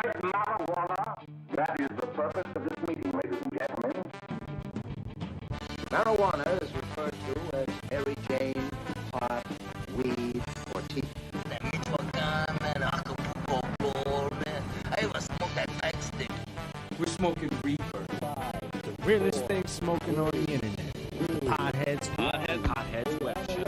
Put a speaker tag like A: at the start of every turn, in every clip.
A: drink marijuana. That is the purpose of this meeting, ladies and gentlemen.
B: Marijuana is referred to as Mary Jane, pot, weed, or tea.
C: That Michoacan, man, Acapulco Gold, man. I even smoked that tight stick.
D: We're smoking reefer. The realest thing smoking on the internet. Podheads Web Show.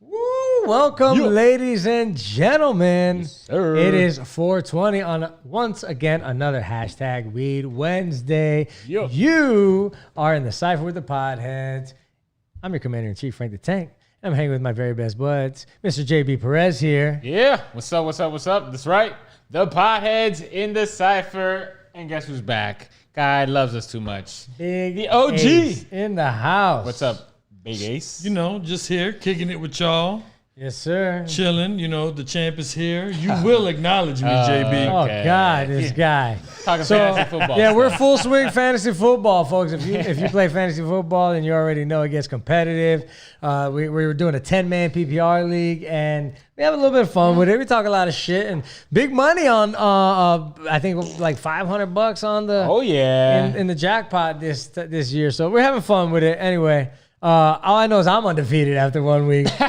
E: Woo! Welcome, ladies and gentlemen.
D: Yes, sir.
E: It is 420 on once again another hashtag Weed Wednesday.
D: Yo.
E: You are in the Cypher with the Podheads. I'm your Commander-in-Chief, Frank the Tank. I'm hanging with my very best buds, Mr. JB Perez here.
D: Yeah. What's up? That's right. The Podheads in the Cypher. And guess who's back? Guy loves us too much.
E: Big
D: The OG.
E: Ace in the house.
D: What's up, Big Ace?
F: You know, just here, kicking it with y'all,
E: Yes, sir.
F: chilling. You know, the champ is here. You will acknowledge me, JB.
E: Oh,
D: Okay.
E: God, this guy.
D: Talking fantasy football.
E: Yeah, we're
D: stuff.
E: full swing fantasy football, folks. If you play fantasy football, then you already know it gets competitive. We were doing a 10-man PPR league, and we have a little bit of fun with it. We talk a lot of shit and big money on. I think like $500 on the.
D: Oh, yeah.
E: In the jackpot this year, so we're having fun with it. Anyway, all I know is I'm undefeated after 1 week.
D: Okay,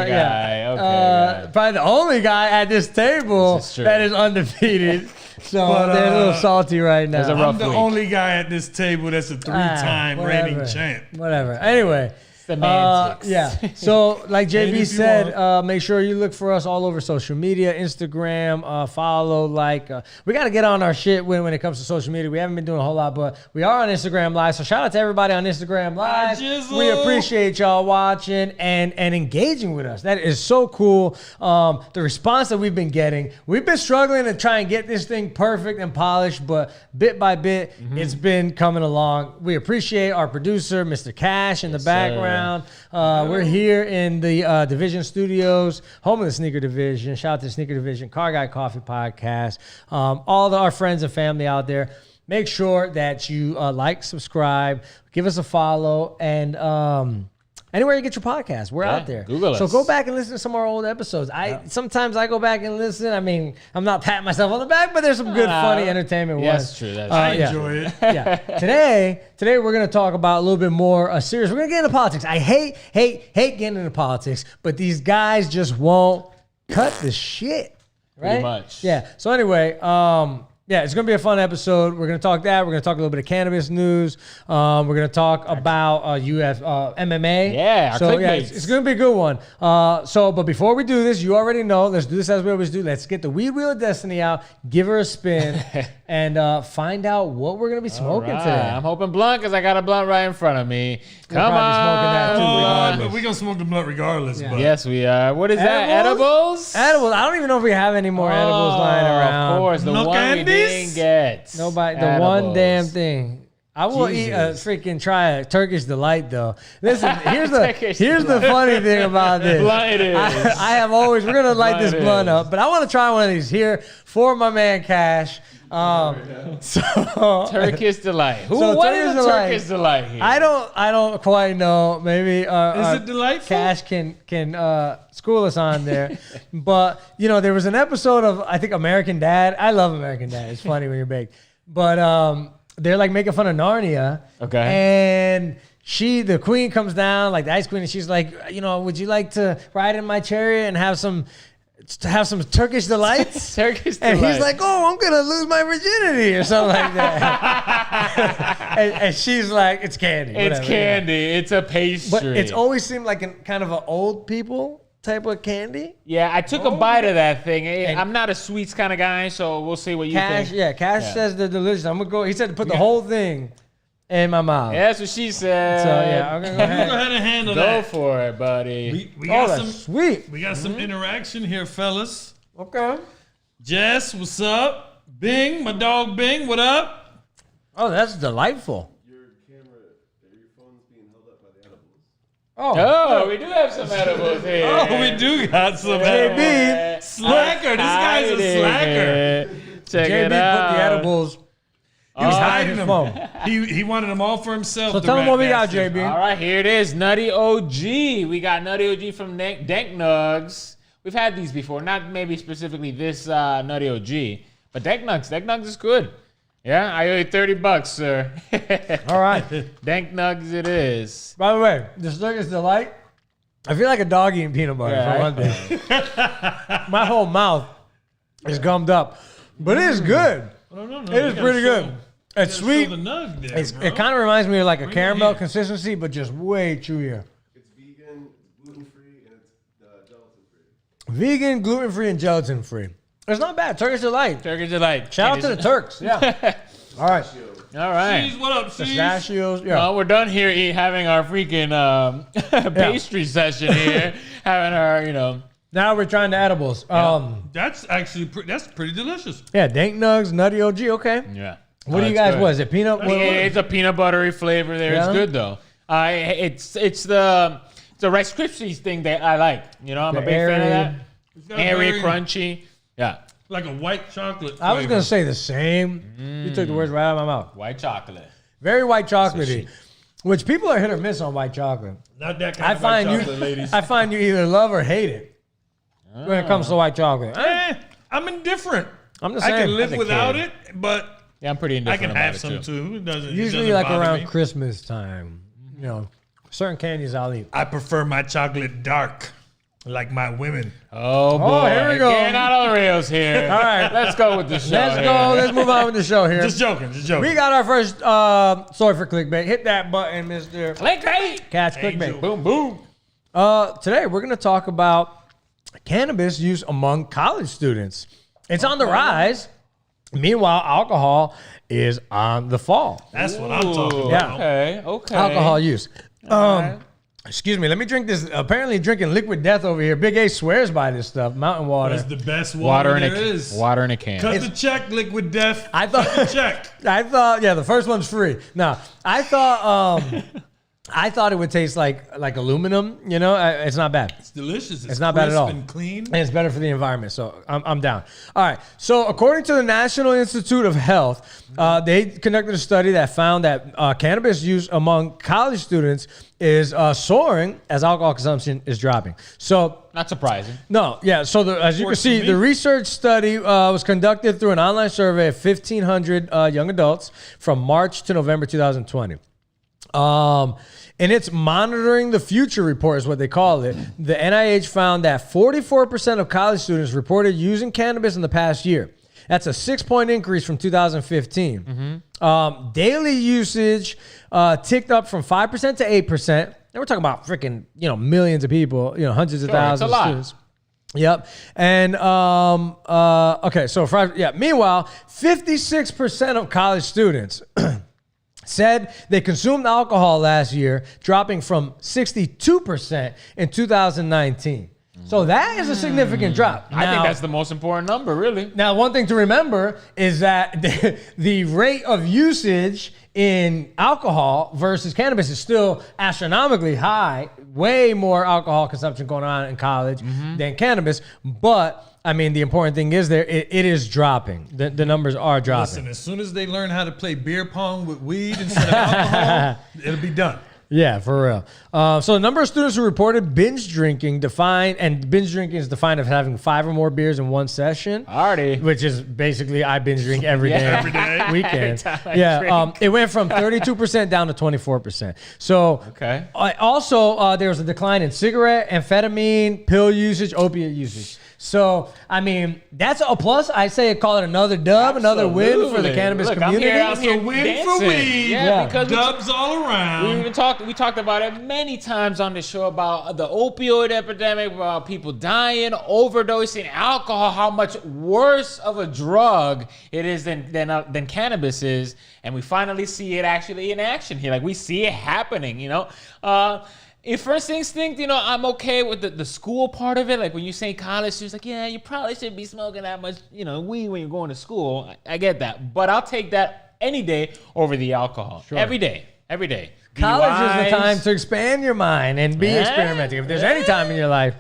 D: guy.
E: Probably the only guy at this table
D: This is true.
E: that is undefeated. So
F: But,
E: they're a little salty right now.
D: There's a rough
F: I'm the
D: week.
F: only guy at this table that's a three-time reigning
E: whatever.
F: champ.
E: Whatever. Anyway.
D: Semantics.
E: Yeah. So, like
F: Hate
E: JB
F: if you
E: said, make sure you look for us all over social media, Instagram, follow, like. We got to get on our shit when it comes to social media. We haven't been doing a whole lot, but we are on Instagram Live. So, shout out to everybody on Instagram Live.
F: Jizzle.
E: We appreciate y'all watching and engaging with us. That is so cool. The response that we've been getting. We've been struggling to try and get this thing perfect and polished, but bit by bit, it's been coming along. We appreciate our producer, Mr. Cash, in the background. We're here in the Division Studios, home of the Sneaker Division. Shout out to the Sneaker Division, Car Guy Coffee Podcast. All our friends and family out there. Make sure that you like, subscribe, give us a follow, and anywhere you get your podcast, we're out there.
D: Google
E: so
D: us.
E: go back and listen to some of our old episodes. Sometimes I go back and listen. I mean, I'm not patting myself on the back, but there's some good, funny entertainment
D: Yeah,
E: ones.
D: that's true. That's
F: I
D: true.
F: enjoy it.
E: Yeah. Today we're gonna talk about a little bit more serious. We're gonna get into politics. I hate getting into politics, but these guys just won't cut the shit. Right?
D: Pretty much.
E: Yeah. So anyway, it's gonna be a fun episode. We're gonna talk that. We're gonna talk a little bit of cannabis news. We're gonna talk about MMA.
D: Yeah, our
E: So yeah,
D: clickbaits.
E: it's gonna be a good one. But before we do this, you already know. Let's do this as we always do. Let's get the Weed Wheel of Destiny out, give her a spin, and find out what we're gonna be smoking
D: All right.
E: today.
D: I'm hoping blunt because I got a blunt right in front of me. Come
E: probably
D: on.
E: smoking that too, regardless.
F: But we're going to smoke the blunt regardless.
E: Yeah.
F: But
D: Yes, we are. What is that?
E: Edibles?
D: Edibles?
E: Edibles. I don't even know if we have any more edibles lying around.
D: Of course, the
F: No
D: one we
F: candies?
D: didn't get.
E: Nobody. The one
D: Edibles.
E: damn thing. I will
D: Jesus.
E: try a Turkish delight though. Listen, here's
D: Turkish
E: the funny thing about this.
D: Blunt it is.
E: I have always. We're gonna light this
D: Blunt it
E: blunt
D: is.
E: up, but I want to try one of these here for my man Cash. So
D: Turkish delight.
E: So
D: What
E: Turkish
D: is a
E: delight.
D: Turkish delight here?
E: I don't quite know. Maybe
F: is it delightful?
E: Cash can school us on there. But there was an episode of I think American Dad. I love American Dad. It's funny when you're baked. But they're like making fun of Narnia.
D: Okay.
E: And the queen comes down, like the ice queen, and she's like, would you like to ride in my chariot and have some Turkish delights?
D: Turkish
E: And
D: delight.
E: he's like, oh, I'm going to lose my virginity or something like that. and she's like, it's candy.
D: It's
E: whatever,
D: candy. It's a pastry.
E: But it's always seemed like kind of an old people type of candy.
D: Yeah, I took a bite of that thing. I'm not a sweets kind of guy, so we'll see what you
E: Cash,
D: think.
E: yeah, Cash says they're delicious. I'm going to go. He said to put the whole thing in my mouth.
D: Yeah, that's what she said.
E: So, yeah, I'm going to go
F: Go
E: ahead.
F: ahead and handle
D: Go
F: that.
D: for it, buddy.
F: We
E: Oh,
F: got
E: that's
F: some.
E: sweet.
F: We got some interaction here, fellas.
E: Okay.
F: Jess, what's up? Bing, my dog Bing, what up?
E: Oh, that's delightful.
G: Your phone's being held up by the edibles.
D: Oh, we do have some edibles here.
F: Oh, we do got some.
E: JB,
F: Slacker. This guy's a slacker.
D: Check
E: JB
D: it
E: put
D: out.
E: the edibles
F: He was
E: Oh,
F: hiding
E: his
F: them.
E: phone.
F: He wanted them all for himself.
E: So
F: the
E: tell him
F: rat
E: what we got,
F: bastard.
E: JB.
D: All right, here it is. Nutty OG. We got Nutty OG from Dank Nugs. We've had these before, not maybe specifically this Nutty OG, but Dank Nugs. Dank Nugs is good. Yeah, I owe you $30, sir.
E: All right.
D: Dank Nugs it is.
E: By the way, the Snickers Delight, I feel like a dog eating peanut butter
D: Yeah,
E: for one thing. My whole mouth is gummed up. But it is good.
F: No.
E: It is pretty good. It's sweet.
F: The nug there, bro.
E: It kind of reminds me of like a
F: Bring it
E: caramel
F: here.
E: consistency, but just way chewier.
G: It's vegan, gluten-free, and it's gelatin-free.
E: Vegan, gluten-free, and gelatin-free. It's not bad. Turkish Delight.
D: Turkish Delight.
E: Shout out to the Turks. Yeah. All right.
D: All right.
F: Cheese, what up, Cheese?
E: Pistachios. Yeah.
D: Well, we're done here having our freaking pastry session here. Having our,
E: Now we're trying the edibles.
F: That's actually that's pretty delicious.
E: Yeah, Dank Nugs, Nutty OG. Okay.
D: yeah.
E: What do you
D: it's
E: guys?
D: good.
E: What is it? Peanut? What-
D: It's a peanut buttery flavor there.
E: Yeah?
D: It's good though. It's the Rice Krispies thing that I like. I'm a
E: The
D: big fan of
E: airy-
D: that.
F: It's got
D: Airy,
F: very-
D: crunchy. Yeah.
F: like a white chocolate.
E: I was
F: flavor.
E: gonna say the same. You took the words right out of my mouth.
D: White chocolate.
E: Very white chocolatey, which people are hit or miss on white chocolate.
F: Not that kind
E: I
F: of white
E: find
F: chocolate, ladies.
E: I find you either love or hate it when it comes to white chocolate.
F: I'm indifferent.
E: I'm just
F: I
E: saying.
F: can live
D: as a
F: without
D: kid.
F: it, but
D: Yeah, I'm pretty
F: I
D: indifferent
F: can
D: about
F: have
D: it
F: some
D: too.
F: too. It doesn't.
E: Usually,
F: it doesn't
E: like
F: bother
E: around
F: me.
E: Christmas time, certain candies I'll eat.
F: I prefer my chocolate dark, like my women.
D: Oh boy.
E: here we go.
D: Getting out on the rails here.
E: All right.
D: Let's go with the show.
E: Let's
D: here.
E: go. Let's move on with the show here.
F: Just joking.
E: We got our first. Sorry for clickbait. Hit that button, Mister
D: Clickbait.
E: Catch
F: Angel.
E: clickbait.
D: Boom, boom.
E: Today we're gonna talk about cannabis use among college students. It's on the rise. Meanwhile, alcohol is on the fall.
F: That's what I'm talking
E: Yeah.
F: about.
D: Okay.
E: Alcohol use.
D: right.
E: Excuse me. Let me drink this. Apparently, drinking liquid death over here. Big A swears by this stuff. Mountain water.
F: That's the best
D: Water
F: water
D: in
F: there
D: a
F: is.
D: water in a can.
F: Cut the check, Liquid Death.
E: I thought.
F: Check.
E: I thought. Yeah, the first one's free. No, I thought. I thought it would taste like aluminum. It's not bad.
F: It's delicious.
E: It's not bad at all.
F: crisp and clean.
E: And it's better for the environment, so I'm down. All right. So according to the National Institute of Health, they conducted a study that found that cannabis use among college students is soaring as alcohol consumption is dropping. So
D: Not surprising.
E: no, yeah. So as you can
F: Works
E: see,
F: for me.
E: the research study was conducted through an online survey of 1,500 young adults from March to November 2020. And it's monitoring the future report is what they call it. The NIH found that 44% of college students reported using cannabis in the past year. That's a 6-point increase from 2015. Daily usage ticked up from 5% to 8%. And we're talking about freaking, millions of people, hundreds of
D: Sure, it's
E: thousands
D: a
E: of
D: lot.
E: students. Yep. And okay, so meanwhile, 56% of college students said they consumed alcohol last year, dropping from 62% in 2019. So that is a significant drop.
D: I think
E: Now-
D: that's the most important number, really.
E: now, one thing to remember is that the rate of usage in alcohol versus cannabis is still astronomically high. Way more alcohol consumption going on in college than cannabis. But I mean, the important thing is it is dropping. The numbers are dropping.
F: Listen, as soon as they learn how to play beer pong with weed instead of alcohol, it'll be done.
E: Yeah, for real. So the number of students who reported binge drinking binge drinking is defined as having 5 or more beers in one session.
D: Already.
E: Which is basically I binge drink every day.
D: Yeah.
F: Every day.
E: Weekend.
D: Every time I
E: Yeah.
D: drink.
E: It went from 32% down to 24%. So
D: Okay.
E: also there was a decline in cigarette, amphetamine, pill usage, opiate usage. So, I mean, that's a plus. I say call it another dub, another win for the
D: Absolutely.
E: cannabis
D: Look,
E: community.
D: I'm here
F: win for
D: dancing.
F: weed.
D: Yeah, because
F: Dubs all around.
D: we talked about it many times on the show about the opioid epidemic, about people dying, overdosing, alcohol, how much worse of a drug it is than cannabis is, and we finally see it actually in action here. Like we see it happening, In first instinct, I'm okay with the school part of it. Like when you say college, it's like, yeah, you probably shouldn't be smoking that much, weed when you're going to school. I get that. But I'll take that any day over the alcohol. Sure. Every day.
E: College is
D: DUIs.
E: the time to expand your mind and be
D: Yeah.
E: experimenting. If there's any time in your life,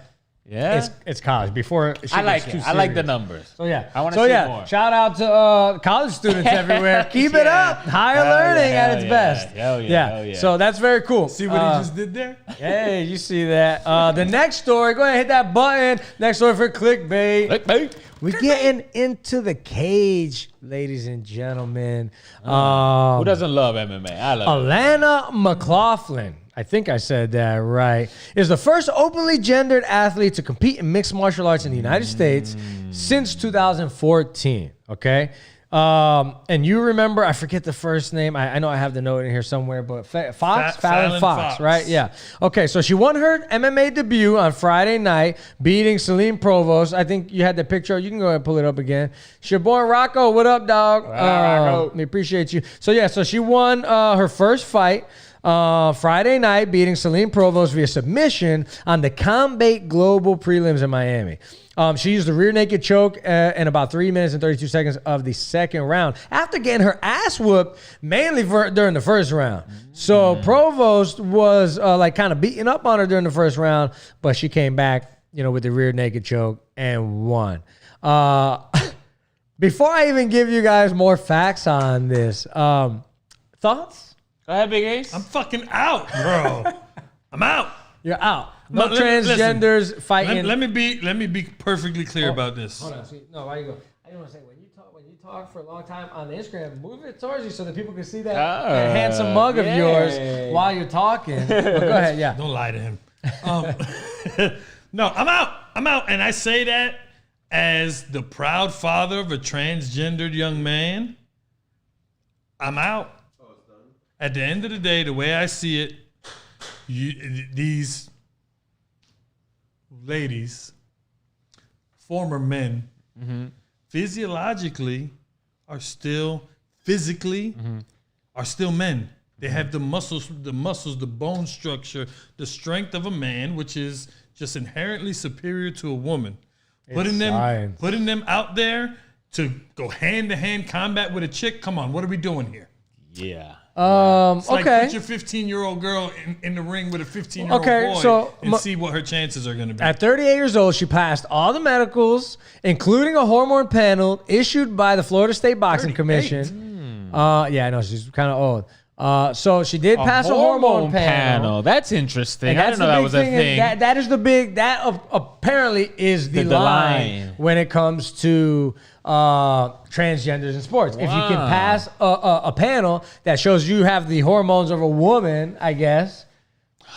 D: Yeah.
E: It's college before. She
D: I like
E: gets too
D: it. I like the
E: serious.
D: numbers.
E: So yeah,
D: I wanna
E: so
D: see
E: yeah,
D: more.
E: shout out to college students everywhere. Keep it
D: Yeah.
E: up. Higher
D: Hell
E: learning
D: yeah,
E: at
D: hell
E: its
D: yeah.
E: best.
D: Hell yeah, hell yeah.
E: So that's very cool.
F: See what he just did there?
E: Hey, you see that? The next story. Go ahead, hit that button. Next story for clickbait. We're getting into the cage, ladies and gentlemen.
D: Who doesn't love MMA? I love it.
E: Alana Mclaughlin, I think I said that right, is the first openly gendered athlete to compete in mixed martial arts in the United States since 2014. Okay. And you remember, I forget the first name. I know I have the note in here somewhere, but Fallon
F: Fallon
E: Fox,
F: Fox.
E: right? Yeah. Okay, so she won her MMA debut on Friday night, beating Celine Provost. I think you had the picture. You can go ahead and pull it up again. It's your boy Rocco. What up, dog?
D: Rocco.
E: We appreciate you. So yeah, so she won her first fight Friday night, beating Celine Provost via submission on the Combat Global prelims in Miami. She used the rear naked choke in about 3 minutes and 32 seconds of the second round after getting her ass whooped mainly during the first round. So Provost was like kind of beating up on her during the first round, but she came back, with the rear naked choke and won. Before I even give you guys more facts on this, thoughts?
D: Go ahead, Big Ace.
F: I'm fucking out, bro. I'm out.
E: You're out. No
F: But listen,
E: transgenders fighting.
F: Let me be perfectly clear about this.
E: Hold on. No, why you go? I just want to say when you talk for a long time on the Instagram, move it towards you so that people can see that handsome mug of yours while you're talking. But go ahead, yeah.
F: Don't lie to him. No, I'm out. I'm out, and I say that as the proud father of a transgendered young man. I'm out. At the end of the day, the way I see it, these ladies, former men, physiologically are still physically are still men. They have the muscles, the bone structure, the strength of a man, which is just inherently superior to a woman. Putting them out there to go hand-to-hand combat with a chick. Come on, what are we doing here?
D: Yeah.
F: It's like
E: Okay.
F: put your 15-year-old girl in the ring with a 15-year-old boy and see what her chances are going to be.
E: At 38 years old, she passed all the medicals, including a hormone panel issued by the Florida State Boxing
F: 38?
E: Commission. Yeah, I know she's kind of old. So she did pass a hormone panel.
D: That's interesting.
E: And
D: I
E: that's
D: didn't know
E: the
D: that
E: big
D: was a thing.
E: That is the big. That apparently is the line when it comes to transgenders in sports. If you can pass a panel that shows you have the hormones of a woman, I guess,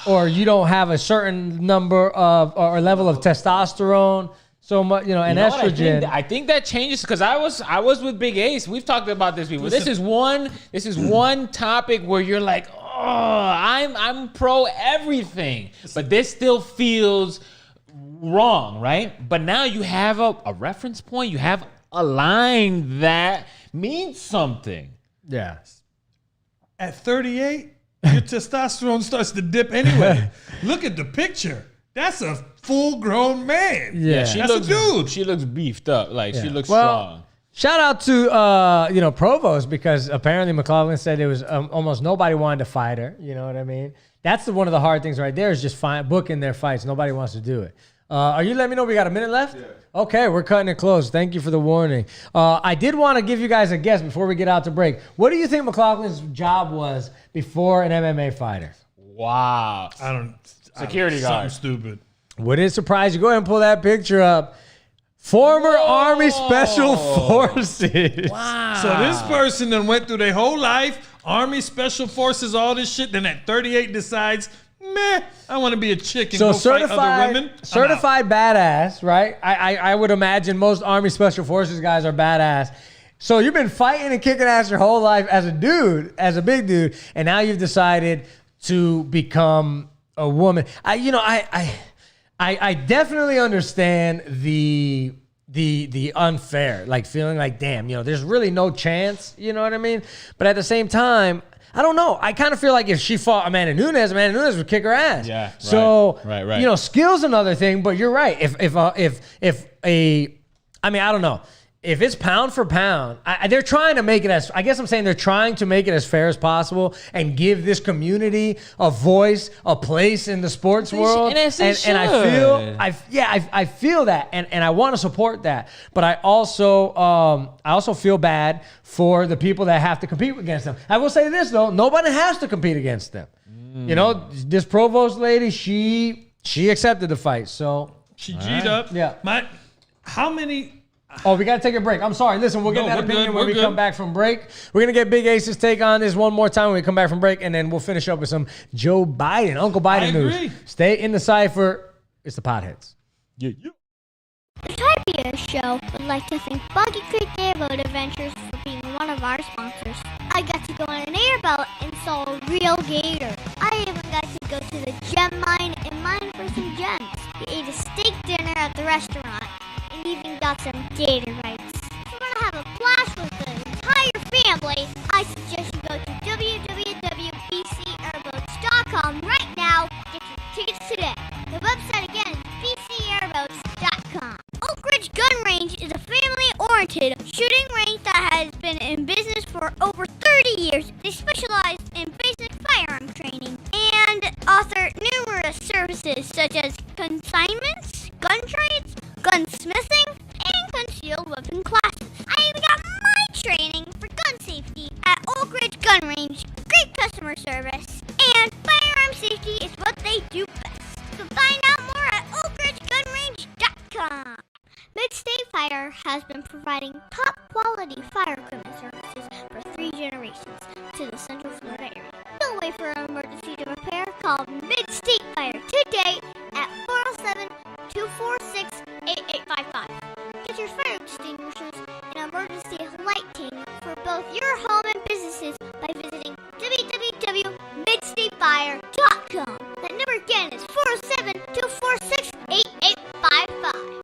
E: or you don't have a certain number of or level of testosterone, so much, and estrogen.
D: I think that changes because I was with Big Ace. We've talked about this before. This is one topic where you're like, oh, I'm pro everything, but this still feels wrong, right? But now you have a reference point. You have a line that means something.
E: Yeah.
F: At 38, your testosterone starts to dip anyway. Look at the picture. That's a full-grown man.
E: Yeah.
D: She
F: That's
D: looks
F: a dude.
D: She looks beefed up. Like she looks
E: Well,
D: strong.
E: Shout out to Provost, because apparently Mclaughlin said it was almost nobody wanted to fight her. You know what I mean? That's one of the hard things right there is just booking their fights. Nobody wants to do it. Are you letting me know we got a minute left? Yeah. Okay, we're cutting it close. Thank you for the warning. I did want to give you guys a guess before we get out to break. What do you think Mclaughlin's job was before an MMA fighter?
D: Wow. Security guard.
F: Something stupid.
E: Would it surprise you? Go ahead and pull that picture up. Former Army Special Forces.
D: Wow.
F: So this person then went through their whole life, Army Special Forces, all this shit. Then at 38 decides, meh, I want to be a chick and go fight other women.
E: Certified badass, right? I would imagine most Army Special Forces guys are badass. So you've been fighting and kicking ass your whole life as a dude, as a big dude, and now you've decided to become a woman. I definitely understand the unfair, like feeling like, damn, there's really no chance, you know what I mean? But at the same time, I don't know. I kind of feel like if she fought Amanda Nunes would kick her ass.
D: Yeah.
E: So,
D: right.
E: Skill's another thing, but you're right. I don't know. if it's pound for pound, they're trying to make it as, I guess I'm saying they're trying to make it as fair as possible and give this community a voice, a place in the sports world.
D: And
E: I feel that, and I want to support that. But I also feel bad for the people that have to compete against them. I will say this though, nobody has to compete against them. You know, this provost lady, she accepted the fight, so
F: she G'd up.
E: Yeah.
F: How many?
E: Oh, we got to take a break. I'm sorry. Listen, we'll get that opinion when we come back from break. We're going to get Big Ace's take on this one more time when we come back from break, and then we'll finish up with some Joe Biden, Uncle Biden news. Stay in the cypher. It's the Podheads.
H: The Hypocrite Show would like to thank Boggy Creek Airboat Adventures for being one of our sponsors. I got to go on an airboat and saw a real gator. I even got to go to the gem mine and mine for some gems. We ate a steak dinner at the restaurant and even got some gator bites. If you want to have a blast with the entire family, I suggest you go to www.bcairboats.com right now. Get your tickets today. The website again is bcairboats.com. Oak Ridge Gun Range is a family-oriented shooting range that has been in business for over 30 years. They specialize in basic firearm training and offer numerous services such as consignments, gun trades, gunsmithing, and concealed weapon classes. I even got my training for gun safety at Oak Ridge Gun Range. Great customer service, and firearm safety is what they do best. So find out more at oakridgegunrange.com. Mid-State Fire has been providing top-quality fire equipment services for 3 generations to the Central Florida area. Don't wait for an emergency to repair. Call Mid-State Fire today at 407-246-8855. Get your fire extinguishers and emergency lighting for both your home and businesses by visiting www.midstatefire.com. That number again is 407-246-8855.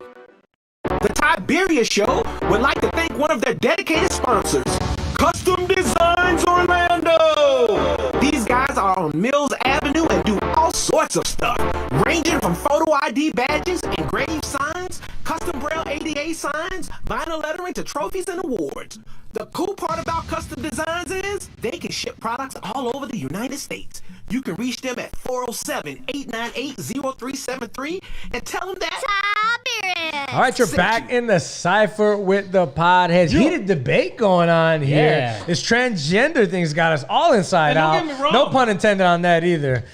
I: The Tiberia Show would like to thank one of their dedicated sponsors, Custom Designs Orlando. These guys are on Mills Avenue and do all sorts of stuff, ranging from photo ID badges, engraved signs, custom braille ADA signs, vinyl lettering to trophies and awards. The cool part about Custom Designs is they can ship products all over the United States. You can reach them at 407-898-0373 and tell them that
H: Tiberia.
E: All right, you're back in the cypher with the Podheads. Heated debate going on here.
D: Yeah.
E: This transgender thing's got us all inside out.
F: Don't get me wrong.
E: No pun intended on that either.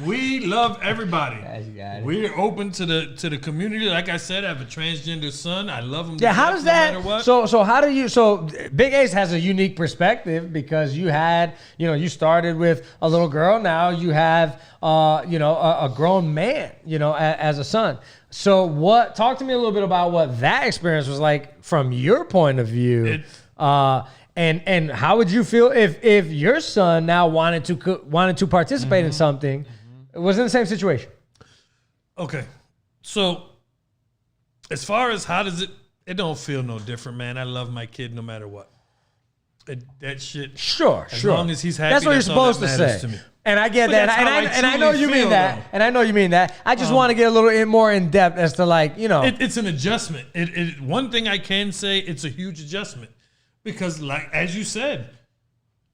F: We love everybody.
E: you got it.
F: We're open to the community. Like I said, I have a transgender son. I love him.
E: Yeah, how does that?
F: No matter what.
E: So how do you? So Big Ace has a unique perspective because you had, you started with a little girl. Now you have, a grown man, as a son. So talk to me a little bit about what that experience was like from your point of view. And how would you feel if your son now wanted to participate in something? It was in the same situation.
F: Okay, so as far as how does it don't feel no different, man. I love my kid no matter what. That shit.
E: Sure.
F: As long as he's happy,
E: that's what you're supposed to say.
F: To me.
E: And I get
F: But
E: that,
F: that's
E: and
F: how
E: I know you mean that,
F: though.
E: and I know you mean that. I just want to get a little more in depth as to
F: It's an adjustment. One thing I can say, it's a huge adjustment because, like as you said,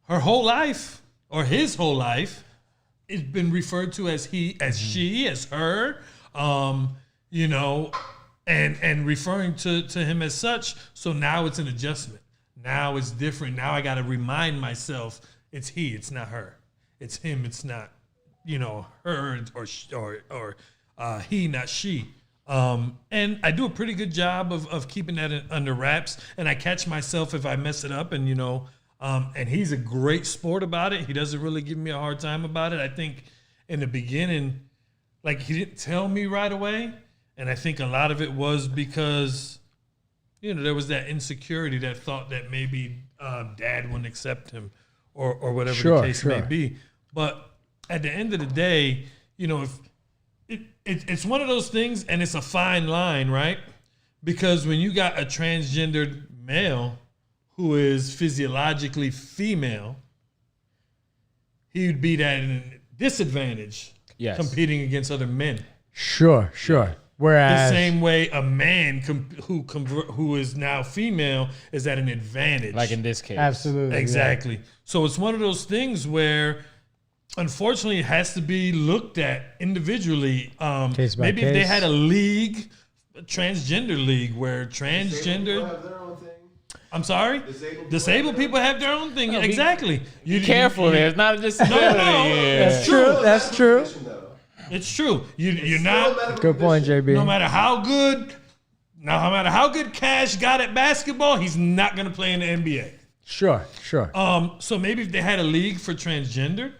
F: her whole life or his whole life, it's been referred to as he, as she, as her, and referring to him as such. So now it's an adjustment. Now it's different. Now I got to remind myself it's he, it's not her. It's him, it's not, her or he, not she. And I do a pretty good job of keeping that under wraps. And I catch myself if I mess it up. And and he's a great sport about it. He doesn't really give me a hard time about it. I think in the beginning, like he didn't tell me right away. And I think a lot of it was because, there was that insecurity, that thought that maybe dad wouldn't accept him or whatever the case may be. But at the end of the day, if it's one of those things, and it's a fine line, right? Because when you got a transgendered male who is physiologically female, he would be at a disadvantage competing against other men.
E: Sure. Whereas
F: the same way a man who is now female is at an advantage.
D: Like in this case.
E: absolutely
F: Exactly.
E: yeah.
F: So it's one of those things where, unfortunately, it has to be looked at individually.
E: Case by
F: Maybe if they
E: case.
F: had a transgender league where transgender.
G: Have their own thing.
F: I'm sorry? Disabled people have their own thing. Exactly.
D: Be careful there. It's not a disability.
E: That's true. That's true.
F: It's true. You're not.
E: Good point, JB.
F: No matter how good Cash got at basketball, he's not going to play in the NBA.
E: Sure.
F: So maybe if they had a league for transgender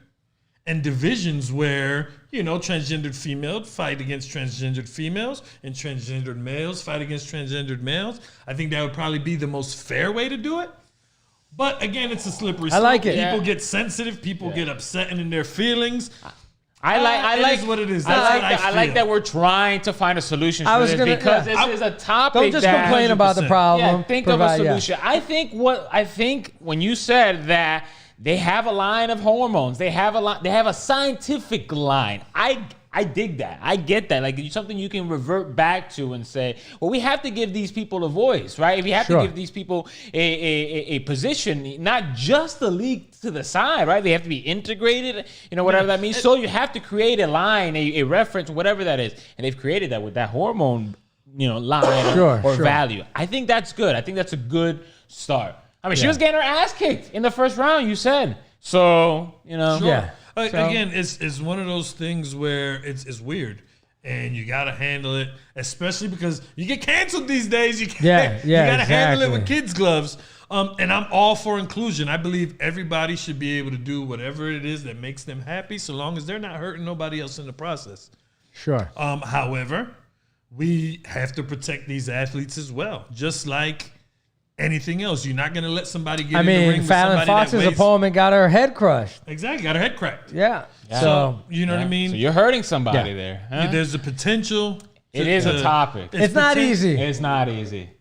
F: and divisions where, transgendered females fight against transgendered females and transgendered males fight against transgendered males, I think that would probably be the most fair way to do it. But again, it's a slippery slope.
E: I like it.
F: People get sensitive. People get upset and in their feelings.
D: I like
F: it is what it is.
D: I like that we're trying to find a solution for this because this is a topic.
E: Don't just
D: that,
E: complain about the problem.
D: Yeah, think of a solution. I think when you said that they have a line of hormones, they have a scientific line. I dig that. I get that. Like, it's something you can revert back to and say, well, we have to give these people a voice, right? If you have to give these people a position, not just the league to the side, right? They have to be integrated, whatever that means. So you have to create a line, a reference, whatever that is. And they've created that with that hormone, line or value. I think that's good. I think that's a good start. I mean, she was getting her ass kicked in the first round, you said. So,
E: Yeah.
F: Again, it's one of those things where it's weird, and you gotta handle it, especially because you get canceled these days. You gotta handle it with kids' gloves. And I'm all for inclusion. I believe everybody should be able to do whatever it is that makes them happy, so long as they're not hurting nobody else in the process.
E: Sure.
F: However, we have to protect these athletes as well, just like anything else. You're not going to let somebody get in the ring with
E: Fallon
F: somebody
E: Fox's
F: that weighs.
E: opponent got her head crushed.
F: Exactly, got her head cracked.
E: Yeah.
F: So, you know what I mean?
D: So you're hurting somebody there. Huh?
F: There's a potential.
D: It is a topic.
E: It's not easy.
D: It's not easy.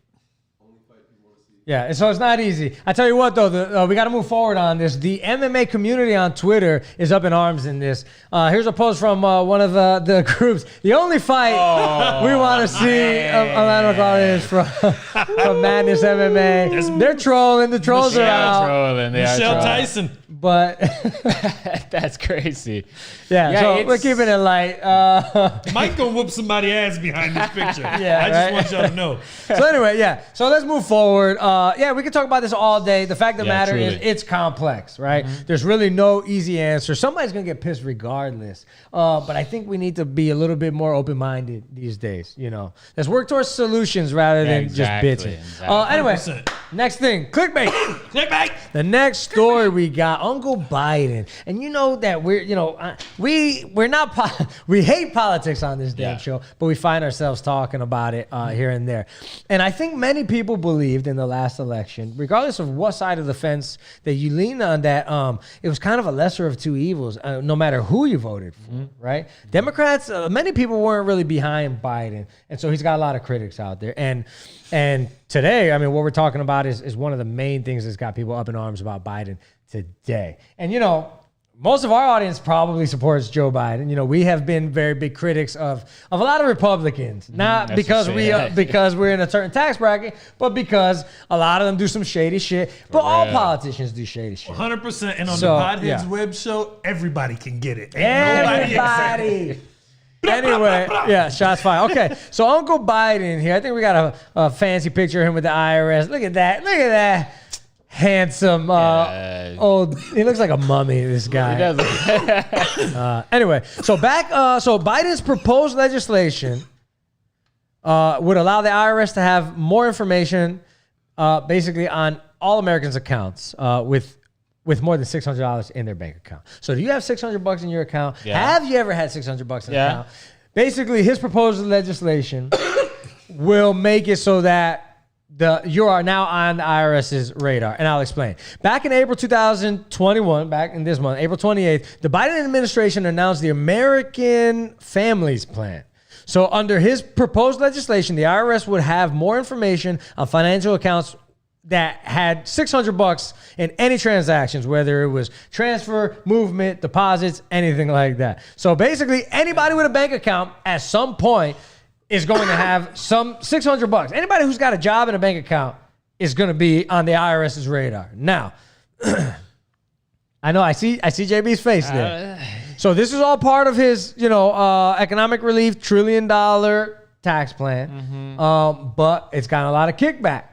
E: Yeah, so it's not easy. I tell you what, though, we got to move forward on this. The MMA community on Twitter is up in arms in this. Here's a post from one of the groups. The only fight we want to see of Mclaughlin is from Madness MMA. They're trolling. The trolls are out.
F: Michelle Tyson.
E: But
D: that's crazy.
E: Yeah, so we're keeping it light.
F: Mike gonna whoop somebody's ass behind this picture.
E: Yeah,
F: I just want y'all to know.
E: So anyway, so let's move forward. We can talk about this all day. The fact of the matter is it's complex, right? Mm-hmm. There's really no easy answer. Somebody's going to get pissed regardless. But I think we need to be a little bit more open-minded these days, Let's work towards solutions rather than just bitching. Anyway, 100%. Next thing, clickbait.
F: Clickbait.
E: The next story we got, Uncle Biden. And you know that we're not, we hate politics on this damn show, but we find ourselves talking about it here and there. And I think many people believed in the last election, regardless of what side of the fence that you lean on, that it was kind of a lesser of two evils, no matter who you voted for, right? Democrats, many people weren't really behind Biden, and so he's got a lot of critics out there. And today, I mean, what we're talking about is one of the main things that's got people up in arms about Biden today. And most of our audience probably supports Joe Biden. We have been very big critics of a lot of Republicans, not because we're in a certain tax bracket, but because a lot of them do some shady shit. But all politicians do shady shit.
F: 100%. And on the Podheads web show, everybody can get it.
E: Everybody. Anyway, shots fired. Okay, so Uncle Biden here. I think we got a fancy picture of him with the IRS. Look at that. Handsome, old. He looks like a mummy. This guy.
D: He does.
E: Anyway, so Biden's proposed legislation would allow the IRS to have more information, basically on all Americans' accounts with more than $600 in their bank account. So do you have $600 in your account? Yeah. Have you ever had $600 in your account? Basically, his proposed legislation will make it so that you are now on the IRS's radar, and I'll explain. Back in April 2021, back in this month, April 28th, the Biden administration announced the American Families Plan. So under his proposed legislation, the IRS would have more information on financial accounts that had $600 in any transactions, whether it was transfer, movement, deposits, anything like that. So basically, anybody with a bank account at some point is going to have some $600. Anybody who's got a job and a bank account is going to be on the IRS's radar. Now, I know I see JB's face there. So this is all part of his, economic relief $1 trillion tax plan. But it's got a lot of kickback.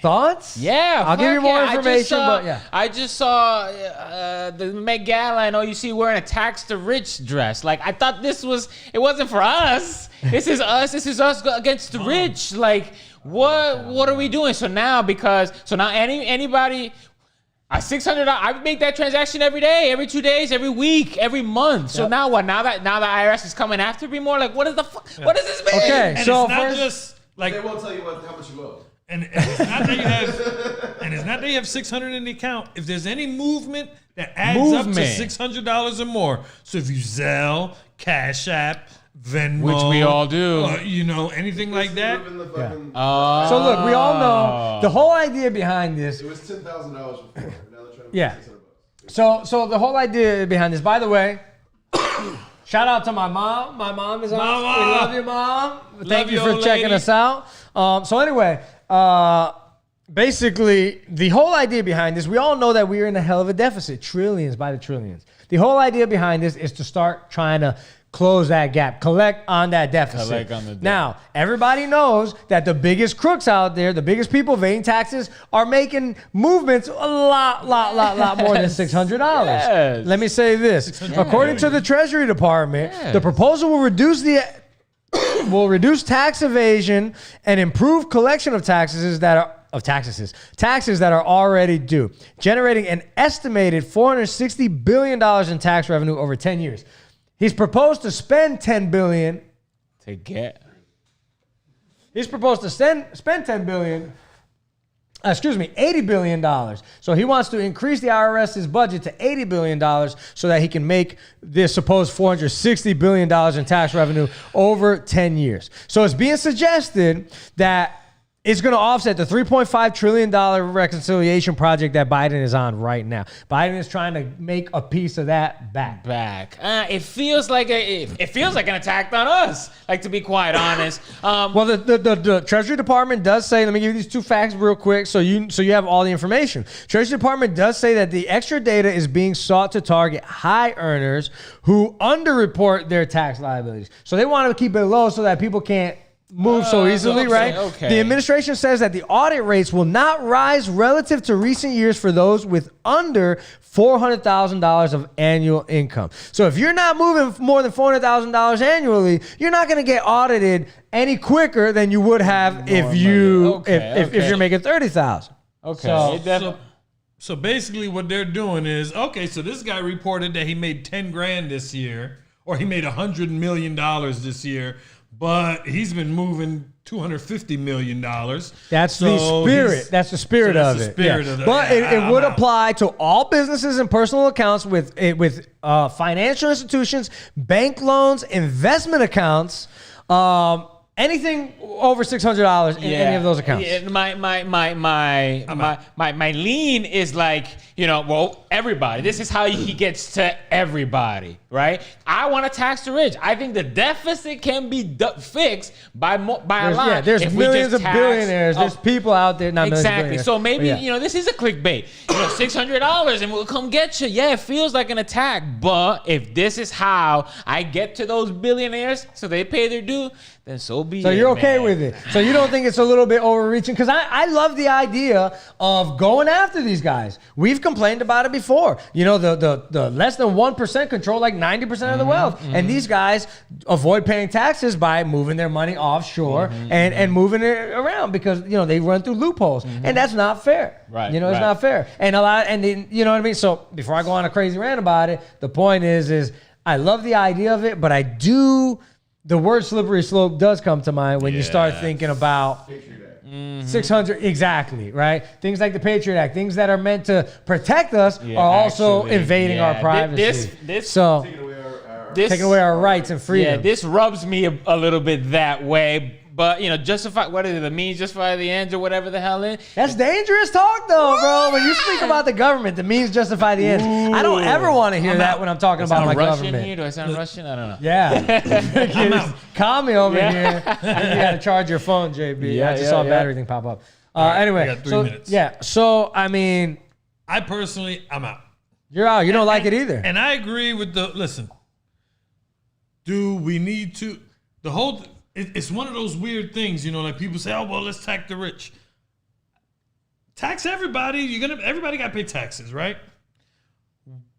E: Thoughts?
D: Yeah,
E: I'll give you more information.
D: I just saw the Met Gala. I know you see wearing a tax the rich dress. Like I thought it wasn't for us. This is us. This is us against the rich. Like what are we doing? So now anybody. $600. I make that transaction every day, every 2 days, every week, every month. So now what? Now the IRS is coming after me more. Like what is the fuck? What does this mean?
E: Okay,
F: and
E: so
F: it's not just like
G: They won't tell you how much you owe.
F: And it's not that you have, and it's not that you have $600 in the account. If there's any movement that adds up to $600 or more, so if you Zelle, Cash App, Venmo,
D: which we all do,
F: anything like that.
E: So look, we all know the whole idea behind this.
G: It was $10,000 before. Now they're trying to
E: Yeah.
G: $600.
E: So the whole idea behind this. By the way, shout out to my mom. My mom is on.
F: Mama.
E: We love you, Mom. Thank you
F: you,
E: for
F: old
E: checking
F: lady.
E: us out. So anyway, basically, the whole idea behind this, we all know that we're in a hell of a deficit, trillions by the trillions. The whole idea behind this is to start trying to close that gap, collect on that deficit.
D: Collect on the debt.
E: Now, everybody knows that the biggest crooks out there, the biggest people evading taxes, are making movements a lot more than $600.
D: Yes.
E: Let me say this. According to the Treasury Department, the proposal will reduce tax evasion and improve collection of taxes that are already due, generating an estimated $460 billion in tax revenue over 10 years. He's proposed to spend $10 billion. He's proposed to spend $10 billion. $80 billion. So he wants to increase the IRS's budget to $80 billion so that he can make this supposed $460 billion in tax revenue over 10 years. So it's being suggested that it's going to offset the $3.5 trillion reconciliation project that Biden is on right now. Biden is trying to make a piece of that back.
D: It feels like an attack on us. Like, to be quite honest.
E: Well, the Treasury Department does say. Let me give you these two facts real quick, so you have all the information. Treasury Department does say that the extra data is being sought to target high earners who underreport their tax liabilities. So they want to keep it low so that people can't move so easily, right?
D: Okay.
E: The administration says that the audit rates will not rise relative to recent years for those with under $400,000 of annual income. So if you're not moving more than $400,000 annually, you're not going to get audited any quicker than you would have if you're making $30,000.
D: Okay.
F: So basically what they're doing is, so this guy reported that he made 10 grand this year, or he made $100 million this year, but he's been moving $250 million.
E: That's the spirit. That's the spirit of it. But it would apply to all businesses and personal accounts with financial institutions, bank loans, investment accounts, anything over $600 in any of those accounts.
D: Yeah, my lean is like, everybody. This is how he gets to everybody, right? I want to tax the rich. I think the deficit can be fixed by a lot.
E: Yeah, there's millions of billionaires. There's people out there, not
D: exactly. So maybe
E: yeah.
D: This is a clickbait. $600 and we'll come get you. Yeah, it feels like an attack, but if this is how I get to those billionaires, so they pay their due, then so be it.
E: So you're okay with it. So you don't think it's a little bit overreaching? Because I love the idea of going after these guys. We've complained about it before. The less than 1% control like 90% of the wealth. And these guys avoid paying taxes by moving their money offshore and moving it around because, they run through loopholes. And that's not fair.
D: Right.
E: It's not fair. And you know what I mean? So before I go on a crazy rant about it, the point is I love the idea of it, but I do... The word slippery slope does come to mind when you start thinking about 600, exactly, right? Things like the Patriot Act, things that are meant to protect us are also invading our privacy. Taking away our rights and freedom.
D: Yeah, this rubs me a little bit that way. But justify what is it? The means justify the ends or whatever the hell is.
E: That's dangerous talk, though, bro. When you speak about the government, the means justify the ends. I don't ever want to hear that when I'm talking about my
D: Russian
E: government.
D: here? Do I sound Russian? I don't know.
E: Yeah. Call me over here. And you got to charge your phone, JB.
D: Yeah,
E: I just saw a battery thing pop up. Anyway,
F: I got 3 minutes.
E: Yeah. So, I mean,
F: I personally, I'm out.
E: you're out. You don't like it either.
F: And I agree with listen, do we need to, it's one of those weird things, like people say, oh, well, let's tax the rich. Tax everybody. Everybody got to pay taxes, right?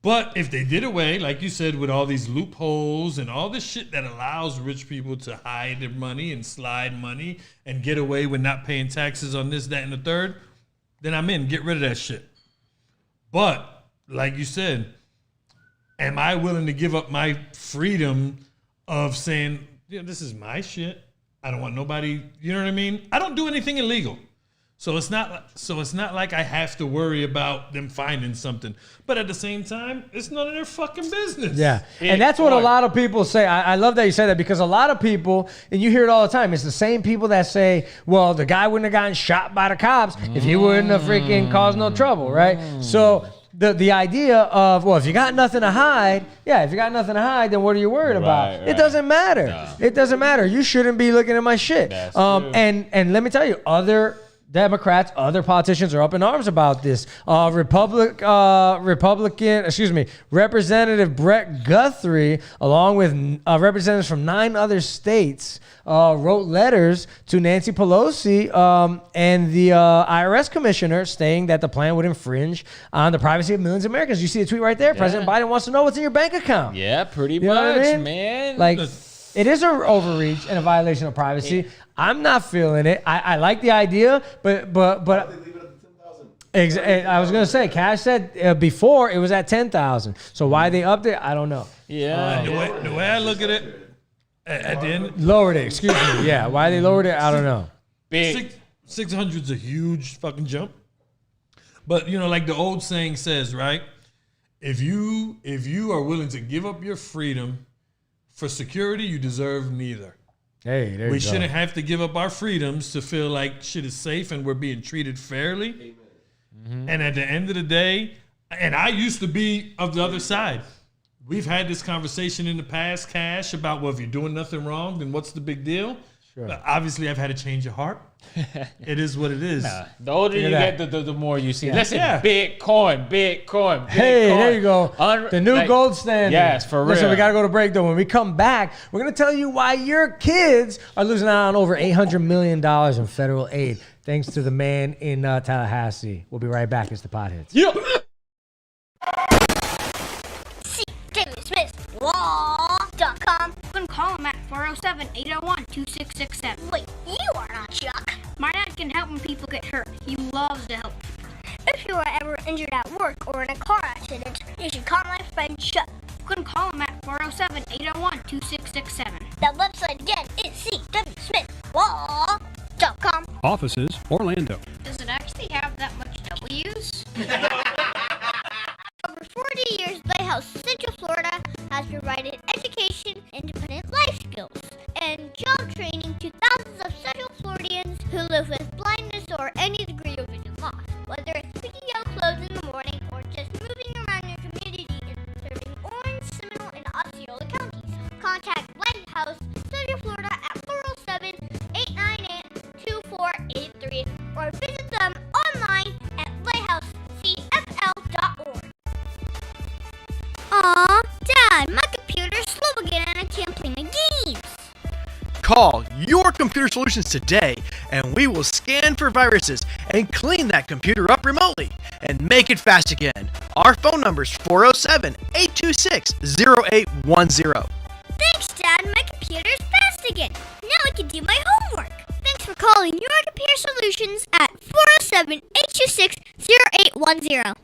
F: But if they did away, like you said, with all these loopholes and all this shit that allows rich people to hide their money and slide money and get away with not paying taxes on this, that, and the third, then I'm in. Get rid of that shit. But like you said, am I willing to give up my freedom of saying, this is my shit. I don't want nobody, you know what I mean? I don't do anything illegal. So it's not like I have to worry about them finding something. But at the same time, it's none of their fucking business.
E: Yeah. And that's what a lot of people say. I love that you say that, because a lot of people, and you hear it all the time, it's the same people that say, well, the guy wouldn't have gotten shot by the cops if he wouldn't have freaking caused no trouble, right? So the idea of, well, if you got nothing to hide, then what are you worried about?
D: Right.
E: It doesn't matter.
D: No.
E: It doesn't matter. You shouldn't be looking at my shit.
D: That's true.
E: And let me tell you, other Democrats, other politicians are up in arms about this. Representative Brett Guthrie, along with representatives from 9 other states, wrote letters to Nancy Pelosi and the IRS commissioner, saying that the plan would infringe on the privacy of millions of Americans. You see the tweet right there? Yeah. President Biden wants to know what's in your bank account.
D: Yeah, pretty
E: You know
D: much,
E: what I mean?
D: man.
E: Like, it is an overreach and a violation of privacy. I'm not feeling it. I like the idea, but I was gonna say, Cash said before it was at 10,000. So why they upped it, I don't know.
D: Yeah.
F: The way I look at it, at the end,
E: lowered it. Excuse me. Yeah, why they lowered it, I don't know.
D: Big.
F: 600's a huge fucking jump. But like the old saying says, right? If you are willing to give up your freedom for security, you deserve neither.
E: Hey, there
F: we
E: you go.
F: shouldn't have to give up our freedoms to feel like shit is safe and we're being treated fairly. Mm-hmm. And at the end of the day, and I used to be of the other side. We've had this conversation in the past, Cash, about, well, if you're doing nothing wrong, then what's the big deal? Sure. Obviously, I've had a change of heart. It is what it is.
D: Nah, the older you get, the more you see.
E: Yeah.
D: Listen, Bitcoin.
E: Hey, there you go. The new gold standard.
D: Yes, for real.
E: Listen, we got to go to break, though. When we come back, we're going to tell you why your kids are losing out on over $800 million in federal aid, thanks to the man in Tallahassee. We'll be right back. It's the Podheads.
D: Yeah.
H: CDavidSmithLaw.com. You can call him at 407-801-2667. Wait, you are not Chuck. My dad can help when people get hurt. He loves to help people. If you are ever injured at work or in a car accident, you should call my friend Chuck. You can call him at 407-801-2667. The website again is CDavidSmithLaw.com.
J: Offices, Orlando.
H: Does it actually have that much W's? Over 40 years, Lighthouse Central Florida has provided education, independent life skills, and job training to thousands of Central Floridians who live with blindness or any degree of vision loss. Whether it's picking out clothes in the morning or just moving around your community and serving Orange, Seminole, and Osceola counties, contact Lighthouse Central Florida at 407-898-2483 or visit them online at lighthousecfl.org. Aw, Dad, my computer's slow again and I can't play my games.
K: Call Your Computer Solutions today and we will scan for viruses and clean that computer up remotely and make it fast again. Our phone number is 407-826-0810.
H: Thanks, Dad, my computer's fast again. Now I can do my homework. Thanks for calling Your Computer Solutions at 407-826-0810.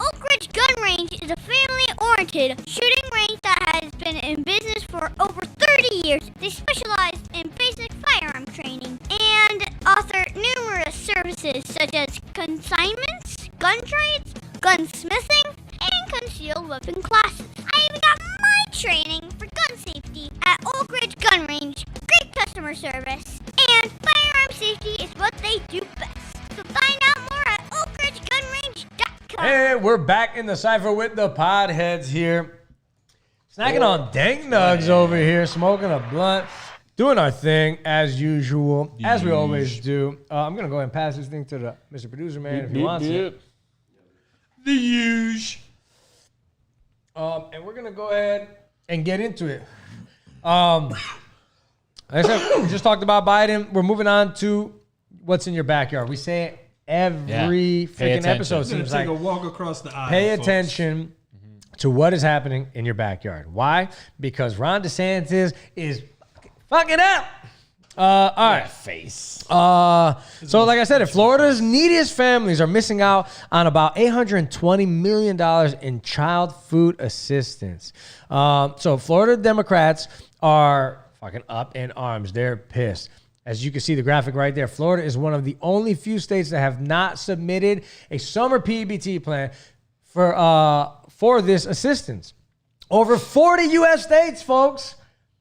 H: Oak Ridge Gun Range is a family-oriented shooting range that has been in business for over 30 years. They specialize in basic firearm training and offer numerous services such as consignments, gun trades, gunsmithing, and concealed weapon classes. I even got my training for gun safety at Oak Ridge Gun Range. Great customer customer service, and firearm safety is what they do best. So find out more at oakridgegunrange.com.
E: Hey, we're back in the cypher with the Podheads here. Snacking on dank nugs over here, smoking a blunt, doing our thing as usual, as we always do. I'm going to go ahead and pass this thing to the Mr. Producer Man if he wants it.
F: The huge.
E: And we're going to go ahead and get into it. Like I said, we just talked about Biden. We're moving on to what's in your backyard. We say it every freaking episode.
F: We're going to take a walk across the aisle.
E: Pay attention to what is happening in your backyard. Why? Because Ron DeSantis is fucking up. All right.
D: Face.
E: So like I said, Florida's neediest families are missing out on about $820 million in child food assistance. So Florida Democrats are fucking up in arms. They're pissed. As you can see the graphic right there, Florida is one of the only few states that have not submitted a summer PBT plan for this assistance. Over 40 U.S. states, folks.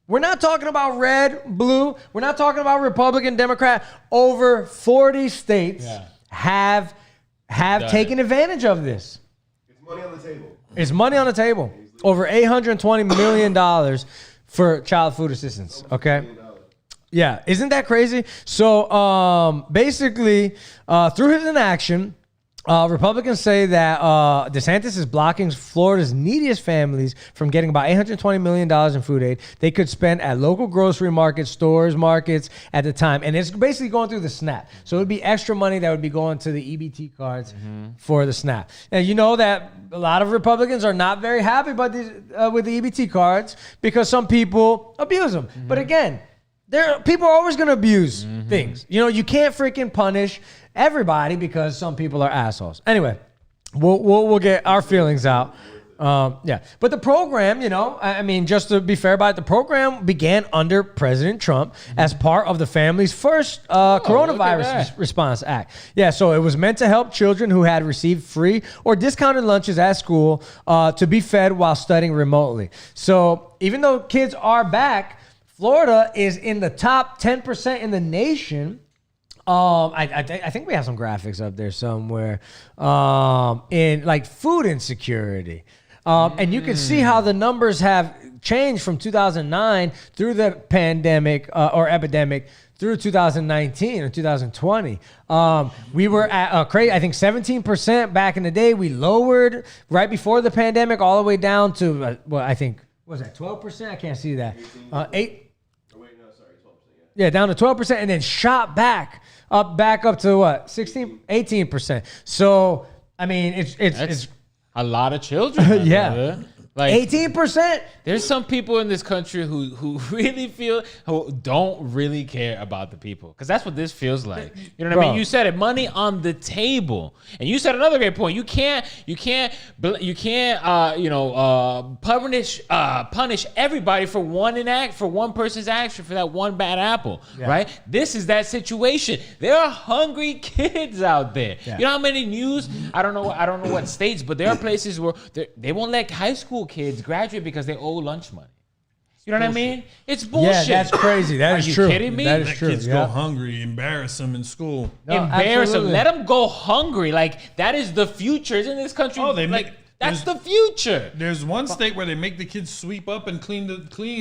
E: We're not talking about red, blue. We're not talking about Republican, Democrat. Over 40 states have taken advantage of this.
G: It's money on the table.
E: It's money on the table. Over $820 million for child food assistance. Okay. Yeah. Isn't that crazy? So basically, through his inaction, Republicans say that DeSantis is blocking Florida's neediest families from getting about $820 million in food aid they could spend at local grocery markets, stores, markets at the time. And it's basically going through the SNAP. So it would be extra money that would be going to the EBT cards for the SNAP. And you know that a lot of Republicans are not very happy about these, with the EBT cards because some people abuse them. But again, people are always going to abuse things. You know, you can't freaking punish everybody because some people are assholes. Anyway, we'll get our feelings out. Yeah. But the program, you know, I mean, just to be fair about it, the program began under President Trump as part of the family's first Coronavirus Response Act. Yeah, so it was meant to help children who had received free or discounted lunches at school to be fed while studying remotely. So even though kids are back, Florida is in the top 10% in the nation. I think we have some graphics up there somewhere in like food insecurity. And you can see how the numbers have changed from 2009 through the pandemic or epidemic through 2019 or 2020. We were at I think 17% back in the day. We lowered right before the pandemic all the way down to, I think, what was that, 12%? I can't see that. 8. Yeah, down to 12%, and then shot back up to what? 16, 18%. So I mean, it's
D: a lot of children.
E: Yeah.
D: Brother. Like
E: 18%.
D: There's some people in this country who really who don't really care about the people, because that's what this feels like. You know what I mean? You said it, money on the table, and you said another great point. You can't punish everybody for one person's action for that one bad apple, right? This is that situation. There are hungry kids out there. Yeah. You know how many news? I don't know what states, but there are places where they won't let high school kids graduate because they owe lunch money. You know what I mean? It's bullshit.
E: Yeah, that's crazy. That is true.
D: Are you kidding me?
E: That is true.
F: Kids go hungry, embarrass them in school.
D: No, embarrass them. Let them go hungry. Like, that is the future. Isn't this country?
F: Oh,
D: that's the future.
F: There's one state where they make the kids sweep up and clean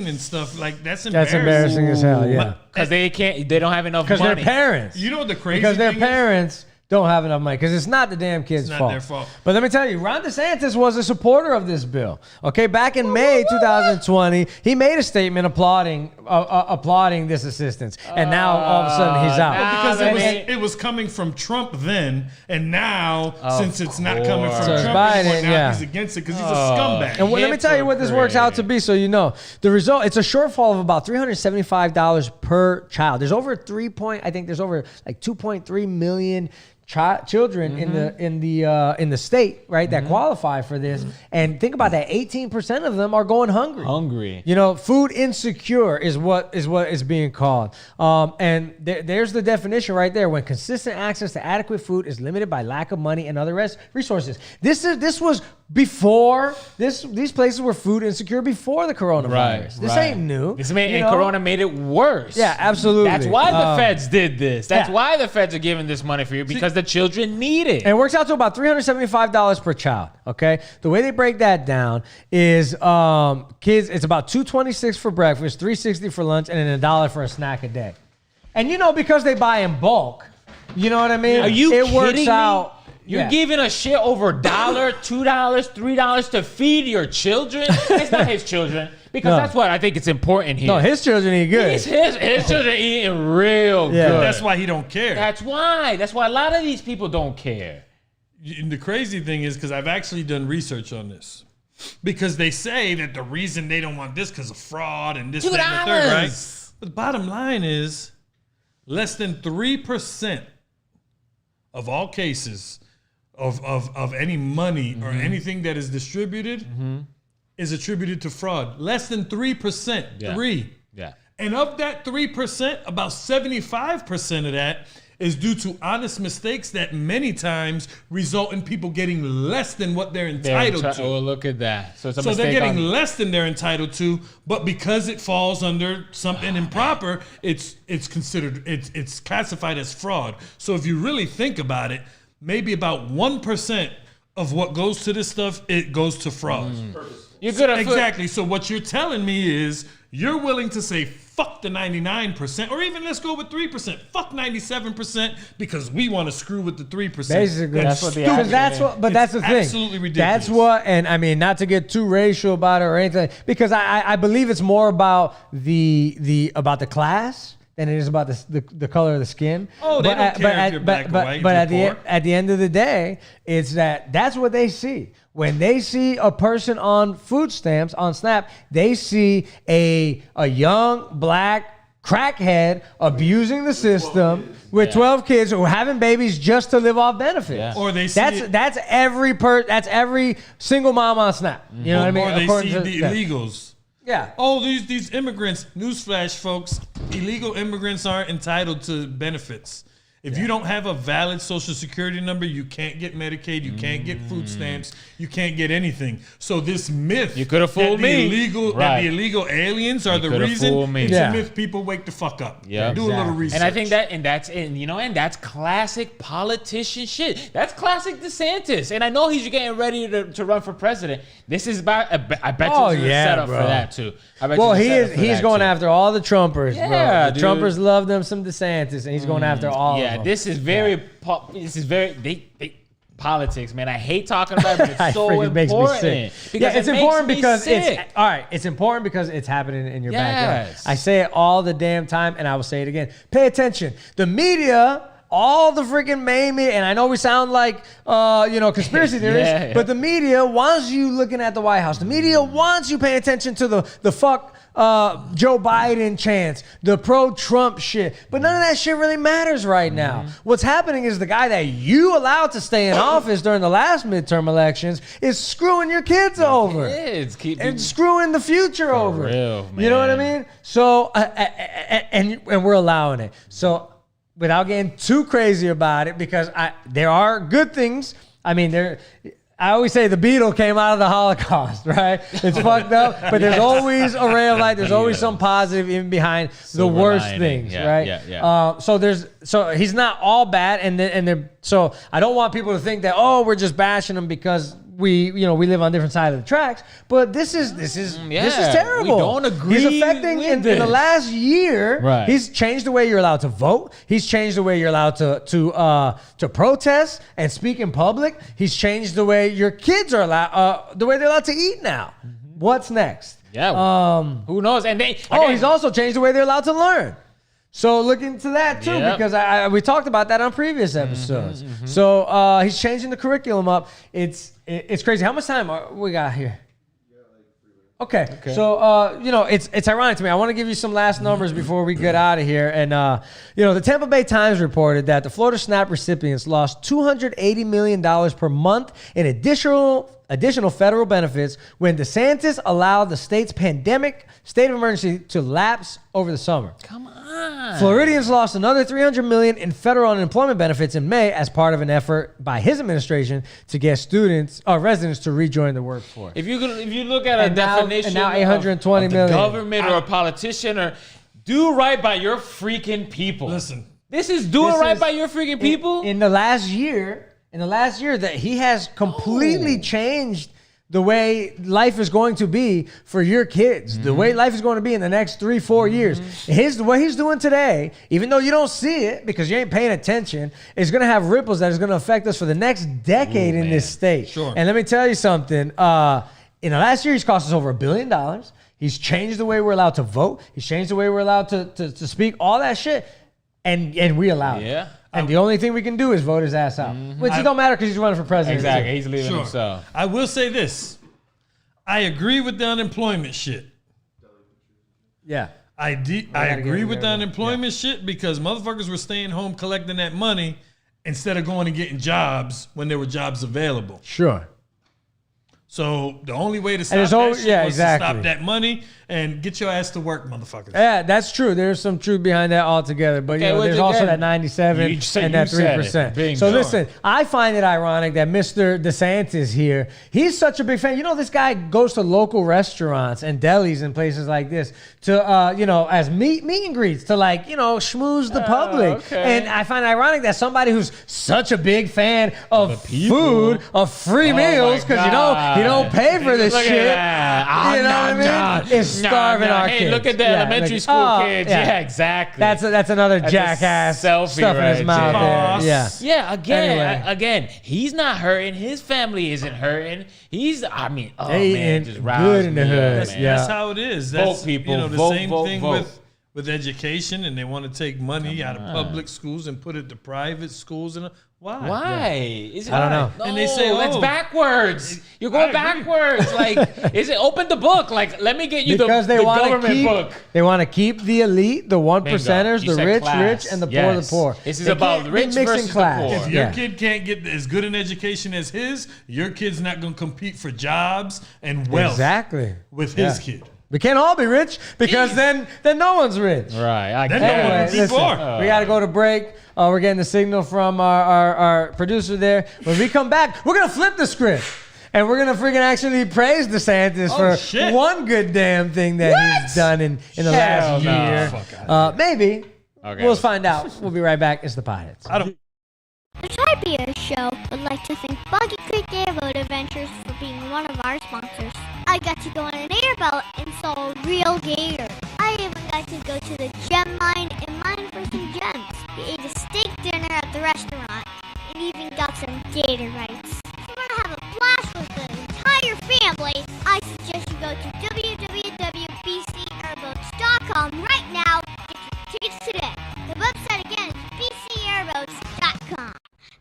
F: and stuff. Like, that's embarrassing.
E: That's embarrassing as hell. Yeah,
D: because they don't have enough money.
E: Because their parents.
F: You know what the crazy
E: because their
F: thing
E: parents don't have enough money, because it's not the damn kids' fault.
F: Their fault.
E: But let me tell you, Ron DeSantis was a supporter of this bill. Okay, back in May 2020, he made a statement applauding this assistance, and now all of a sudden he's out.
F: Because it was coming from Trump then, and now since it's not coming from Trump
E: Biden,
F: anymore, now he's against it because he's a scumbag.
E: And let me tell you what this works out to be, so you know. The result, it's a shortfall of about $375 per child. There's over 2.3 million children in the state, right, that qualify for this. And think about that, 18% of them are going hungry. You know, food insecure is what is being called. And there's the definition right there: when consistent access to adequate food is limited by lack of money and other resources. This was before these places were food insecure before the coronavirus.
D: Right,
E: This
D: right.
E: ain't new.
D: And Corona made it worse.
E: Yeah, absolutely.
D: That's why the feds did this. That's
E: yeah.
D: why the feds are giving this money for you, because the children need it.
E: And it works out to about $375 per child. Okay, the way they break that down is kids. It's about $226 for breakfast, $360 for lunch, and then $1 for a snack a day. And because they buy in bulk, you know what I mean?
D: Are you
E: It
D: kidding
E: works
D: me?
E: out.
D: You're
E: Yeah.
D: giving a shit over $1, $2, $3 to feed your children? It's not his children, because that's what I think it's important here.
E: No, his children eat good.
D: His children eating real
E: Yeah.
D: good.
F: That's why he don't care.
D: That's why a lot of these people don't care.
F: And the crazy thing is, because I've actually done research on this, because they say that the reason they don't want this because of fraud and this, that, and the third, right? But the bottom line is, less than 3% of all cases of any money or anything that is distributed is attributed to fraud. Less than 3%.
D: Yeah.
F: 3.
D: Yeah.
F: And of that 3%, about 75% of that is due to honest mistakes that many times result in people getting less than what they're entitled to.
D: Oh, look at that. So, it's a
F: So they're
D: mistake
F: getting
D: on-
F: less than they're entitled to, but because it falls under something improper, it's considered it's classified as fraud. So if you really think about it, maybe about 1% of what goes to this stuff, it goes to fraud.
D: You're good at
F: Exactly. So what you're telling me is you're willing to say fuck the 99%, or even let's go with 3%. Fuck 97% because we want to screw with the 3%.
E: Basically,
D: That's what the
E: stupid.
D: action
E: That's
D: is.
E: what. But that's the thing.
F: Absolutely ridiculous.
E: That's what. And I mean, not to get too racial about it or anything, because I believe it's more about the class than it is about the color of the skin.
F: Oh, they don't care if you're black or white,
E: But
F: if you're
E: at the end of the day, it's that's what they see. When they see a person on food stamps, on SNAP, they see a young black crackhead abusing the system with 12 kids who are having babies just to live off benefits.
D: Yeah.
F: Or they see
E: that's every single mom on SNAP. You know what I mean?
F: Or they
E: According
F: see
E: to
F: the
E: that.
F: illegals.
E: Yeah.
F: Oh, these immigrants. Newsflash, folks. Illegal immigrants aren't entitled to benefits. If you don't have a valid social security number, you can't get Medicaid, you can't get food stamps, you can't get anything. So this myth
D: You could have fooled me.
F: that the illegal aliens are the
D: coulda
F: reason,
D: fooled me.
F: it's
E: Yeah.
F: a myth. People wake the fuck up.
D: Yeah.
F: Do a little
E: Exactly.
F: research.
D: And I think that's classic politician shit. That's classic DeSantis. And I know he's getting ready to run for president. This is about, I bet
E: Oh,
D: you it's
E: yeah,
D: set up
E: bro.
D: for that too.
E: Well, he's going after all the Trumpers,
D: Yeah,
E: bro. The
D: dude.
E: Trumpers love them some DeSantis, and he's going after all of
D: Yeah,
E: them.
D: this is very, they politics, man. I hate talking about it, but it's so
E: Freaking makes me
D: important.
E: sick.
D: Because
E: Yeah, it's
D: it makes
E: important
D: me
E: because
D: sick.
E: it's all right. It's important because it's happening in your backyard.
D: Yes.
E: I say it all the damn time, and I will say it again. Pay attention. The media, all the freaking main media, and I know we sound like conspiracy theorists,
D: Yeah.
E: but the media wants you looking at the White House. The media wants you paying attention to the fuck Joe Biden chants, the pro-Trump shit. But none of that shit really matters right now. What's happening is the guy that you allowed to stay in office during the last midterm elections is screwing your kids over.
D: Kids keep
E: And screwing the future over.
D: real,
E: You know what I
D: man.
E: mean? So, and we're allowing it. So, without getting too crazy about it, because there are good things. I mean, I always say the beetle came out of the Holocaust, right? It's fucked up, but there's always a ray of light. There's always some positive even behind the
D: Silver
E: worst
D: lining.
E: things,
D: Yeah,
E: right?
D: yeah.
E: So he's not all bad, so I don't want people to think that we're just bashing him because we live on different sides of the tracks. But this is terrible.
D: We don't agree
E: He's affecting
D: with
E: in the
D: this.
E: last year.
D: Right.
E: He's changed the way you're allowed to vote. He's changed the way you're allowed to protest and speak in public. He's changed the way your kids are allowed, the way they're allowed to eat now. What's next?
D: Yeah. Who knows? And
E: He's also changed the way they're allowed to learn. So look into that too,
D: Yep.
E: because we talked about that on previous episodes. So he's changing the curriculum up. It's crazy. How much time we got here? Okay. So it's ironic to me. I want to give you some last numbers before we get out of here. And the Tampa Bay Times reported that the Florida SNAP recipients lost $280 million per month in additional federal benefits when DeSantis allowed the state's pandemic state of emergency to lapse over the summer.
D: Come on.
E: Floridians lost another $300 million in federal unemployment benefits in May as part of an effort by his administration to get residents to rejoin the workforce.
D: If you look at a definition
E: now $820
D: of the
E: million.
D: government or a politician, or do right by your freaking people.
F: Listen,
D: this is doing right by your freaking people.
E: In the last year, that he has completely changed the way life is going to be for your kids, the way life is going to be in the next 3-4 years. What he's doing today, even though you don't see it because you ain't paying attention, is going to have ripples that is going to affect us for the next decade in this state.
F: Sure.
E: And let me tell you something. In the last year, he's cost us over $1 billion. He's changed the way we're allowed to vote. He's changed the way we're allowed to speak, all that shit. And we allow it.
D: Yeah.
E: And the only thing we can do is vote his ass out. Which it don't matter because he's running for president.
D: Exactly. He's leaving himself.
F: I will say this. I agree with the unemployment shit.
E: Yeah.
F: I agree with the unemployment shit because motherfuckers were staying home collecting that money instead of going and getting jobs when there were jobs available.
E: Sure.
F: So the only way to stop
E: there's
F: that
E: always-
F: shit
E: yeah,
F: was
E: exactly.
F: to stop that money and get your ass to work, motherfuckers.
E: Yeah, that's true. There's some truth behind that altogether. But
D: Okay,
E: there's also that 97
D: You said-
E: and that
D: you said it.
E: 3%.
D: Bingo.
E: So listen, I find it ironic that Mr. DeSantis here, he's such a big fan. You know, this guy goes to local restaurants and delis and places like this to, as meet and greets to schmooze the public.
D: Okay.
E: And I find it ironic that somebody who's such a big fan of
D: people.
E: food, of free meals, because he don't pay for this
D: Look
E: shit.
D: at that.
E: You know what I mean? It's starving our
D: Hey,
E: kids.
D: look at the
E: Yeah,
D: elementary school kids. Yeah, exactly.
E: That's another
D: That's a
E: jackass
D: selfie
E: stuff in his
D: right
E: mouth
F: there.
E: there. Yeah.
D: Yeah,
E: Anyway.
D: again, he's not hurting. His family isn't hurting. He's,
E: They
D: man,
E: in
D: just
E: good
D: riles
E: in the
D: me up,
E: hood.
D: man.
E: Yeah.
F: That's how it is.
D: Vote,
F: That's
D: people.
F: the
D: Vote,
F: same
D: vote,
F: thing
D: vote.
F: with education, and they want to take money out of public schools and put it to private schools. And why?
D: Why? Is it,
E: I don't know.
D: No,
F: And they say,
D: that's
F: oh,
D: backwards. You're going
F: I agree.
D: backwards. Is it open the book? Let me get you
E: Because
D: the
E: they want to
D: government
E: keep,
D: book.
E: they want to keep the elite, the one
D: Bingo.
E: percenters,
D: You
E: the
D: said
E: rich,
D: class.
E: and the poor,
D: Yes.
E: the poor.
D: This is
E: They
D: about
E: can't be
D: rich
E: mixing
D: versus the
E: class.
D: poor.
F: If your
E: Yeah.
F: kid can't get as good an education as his, your kid's not going to compete for jobs and wealth
E: Exactly.
F: with his
E: Yeah.
F: kid.
E: We can't all be rich because then no one's rich.
D: Right. I
F: Then
D: get
F: no one
E: Anyway,
F: would be
E: listen,
F: poor.
E: we got to go to break. We're getting the signal from our producer there. When we come back, we're going to flip the script. And we're going to freaking actually praise DeSantis for
F: shit.
E: one good damn thing that he's done in the last
D: no.
E: year.
F: Fuck
E: Maybe.
D: Okay,
E: We'll find out. We'll be right back. It's the Podheads.
F: I don't.
H: The Hypocrite Show would like to thank Buggy Creek Airboat Adventures for being one of our sponsors. I got to go on an airboat and saw a real gator. I even got to go to the gem mine and mine for some gems. We ate a steak dinner at the restaurant and even got some gator bites. If you want to have a blast with the entire family, I suggest you go to www.bcairboats.com right now. Get your tickets today. The website again is bcairboats.com.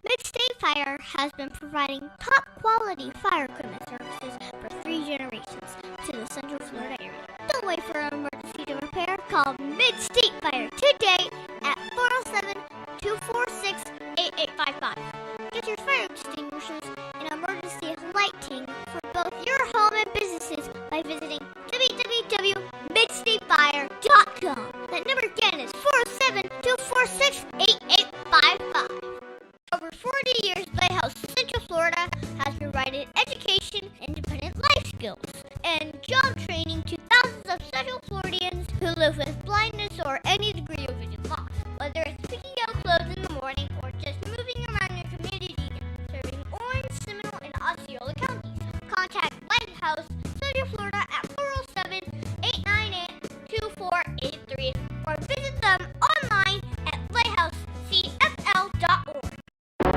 H: Mid-State Fire has been providing top-quality fire equipment services for 3 generations to the Central Florida area. Don't wait for an emergency to repair. Call Mid-State Fire today at 407-246-8855. Get your fire extinguishers and emergency lighting for both your home and businesses by visiting www.midstatefire.com. That number again is 407-246-8855. Over 40 years, Lighthouse Central Florida has provided education, independent life skills, and job training to thousands of Central Floridians who live with blindness or any degree of vision loss. Whether it's picking out clothes in the morning or just moving around your community, serving Orange, Seminole, and Osceola counties, contact Lighthouse Central Florida at 407-898-2483 or visit them online at lighthousecfl.org.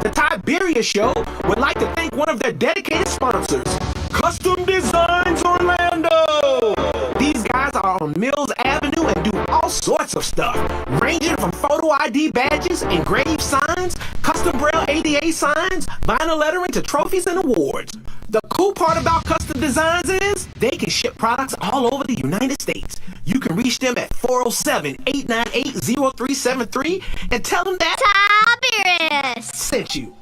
I: The Tiberia Show would like to thank one of their dedicated sponsors, Custom Designs Orlando. These guys are on Mills Avenue and do all sorts of stuff, ranging from photo ID badges, engraved signs, custom braille ADA signs, vinyl lettering to trophies and awards. The cool part about Custom Designs is they can ship products all over the United States. You can reach them at 407-898-0373 and tell them that
H: Tiberius
I: sent you.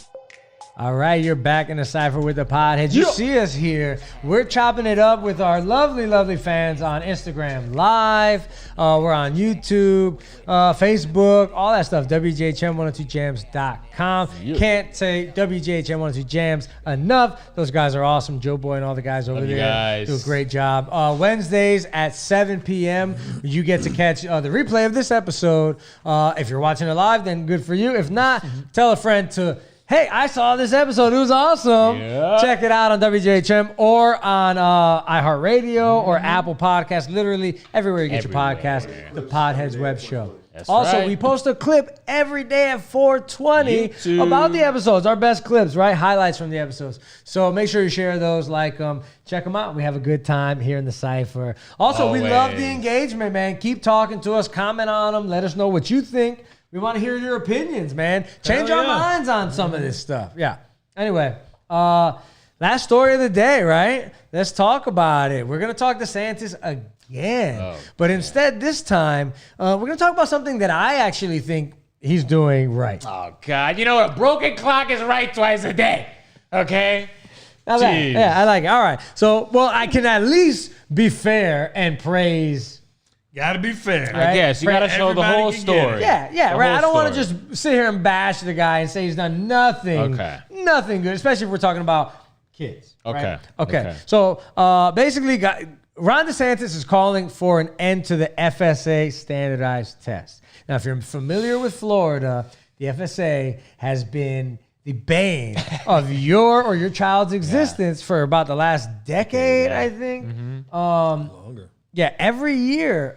E: All right, you're back in the Cypher with the Podheads. You see us here. We're chopping it up with our lovely, lovely fans on Instagram Live. We're on YouTube, Facebook, all that stuff. WJHM102jams.com. Can't say WJHM102jams enough. Those guys are awesome. Joe Boy and all the guys over there do a great job. Wednesdays at 7 p.m., you get to catch the replay of this episode. If you're watching it live, then good for you. If not, tell a friend to... Hey, I saw this episode. It was awesome. Yeah. Check it out on WJHM or on iHeartRadio or Apple Podcasts. Literally everywhere you get your podcast. The Podheads Web Show. That's also, we post a clip every day at 4:20 about the episodes. Our best clips, right? Highlights from the episodes. So make sure you share those, like them, check them out. We have a good time here in the Cypher. Also, we love the engagement, man. Keep talking to us. Comment on them. Let us know what you think. We want to hear your opinions, man. Change our minds on some of this stuff. Yeah. Anyway, last story of the day, right? Let's talk about it. We're going to talk DeSantis again. But instead, this time, we're going to talk about something that I actually think he's doing right.
D: Oh, God. You know what? A broken clock is right twice a day. Okay?
E: I like it. All right. So, well, I can at least be fair and praise...
F: Gotta be fair.
D: Right? I guess. You gotta show the whole story.
E: Yeah, right. I don't want to just sit here and bash the guy and say he's done nothing good, especially if we're talking about kids. Okay. So basically, Ron DeSantis is calling for an end to the FSA standardized test. Now, if you're familiar with Florida, the FSA has been the bane of your child's existence for about the last decade, I think. Longer. Yeah, every year,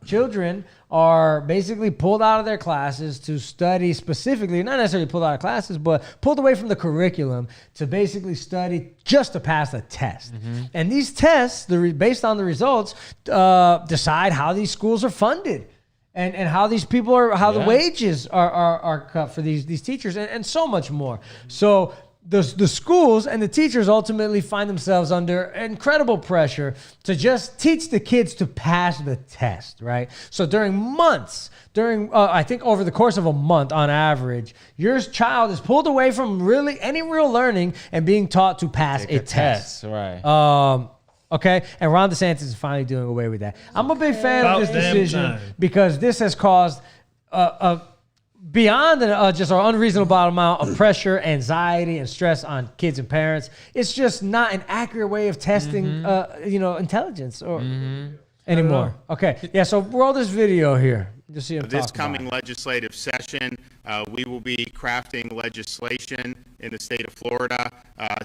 E: children are basically pulled out of their classes to study specifically, not necessarily pulled out of classes, but pulled away from the curriculum to basically study just to pass a test. And these tests, based on the results, decide how these schools are funded and how these people are, how the wages are cut for these teachers and so much more. So the schools and the teachers ultimately find themselves under incredible pressure to just teach the kids to pass the test, right? So I think over the course of a month on average, your child is pulled away from really any real learning and being taught to pass a test.
D: Right.
E: Okay, and Ron DeSantis is finally doing away with that. I'm a big fan of this decision because this has caused beyond just an unreasonable amount of pressure, anxiety, and stress on kids and parents. It's just not an accurate way of testing, intelligence or anymore. Okay, yeah. So roll this video here. Just see him
J: this coming legislative session, we will be crafting legislation in the state of Florida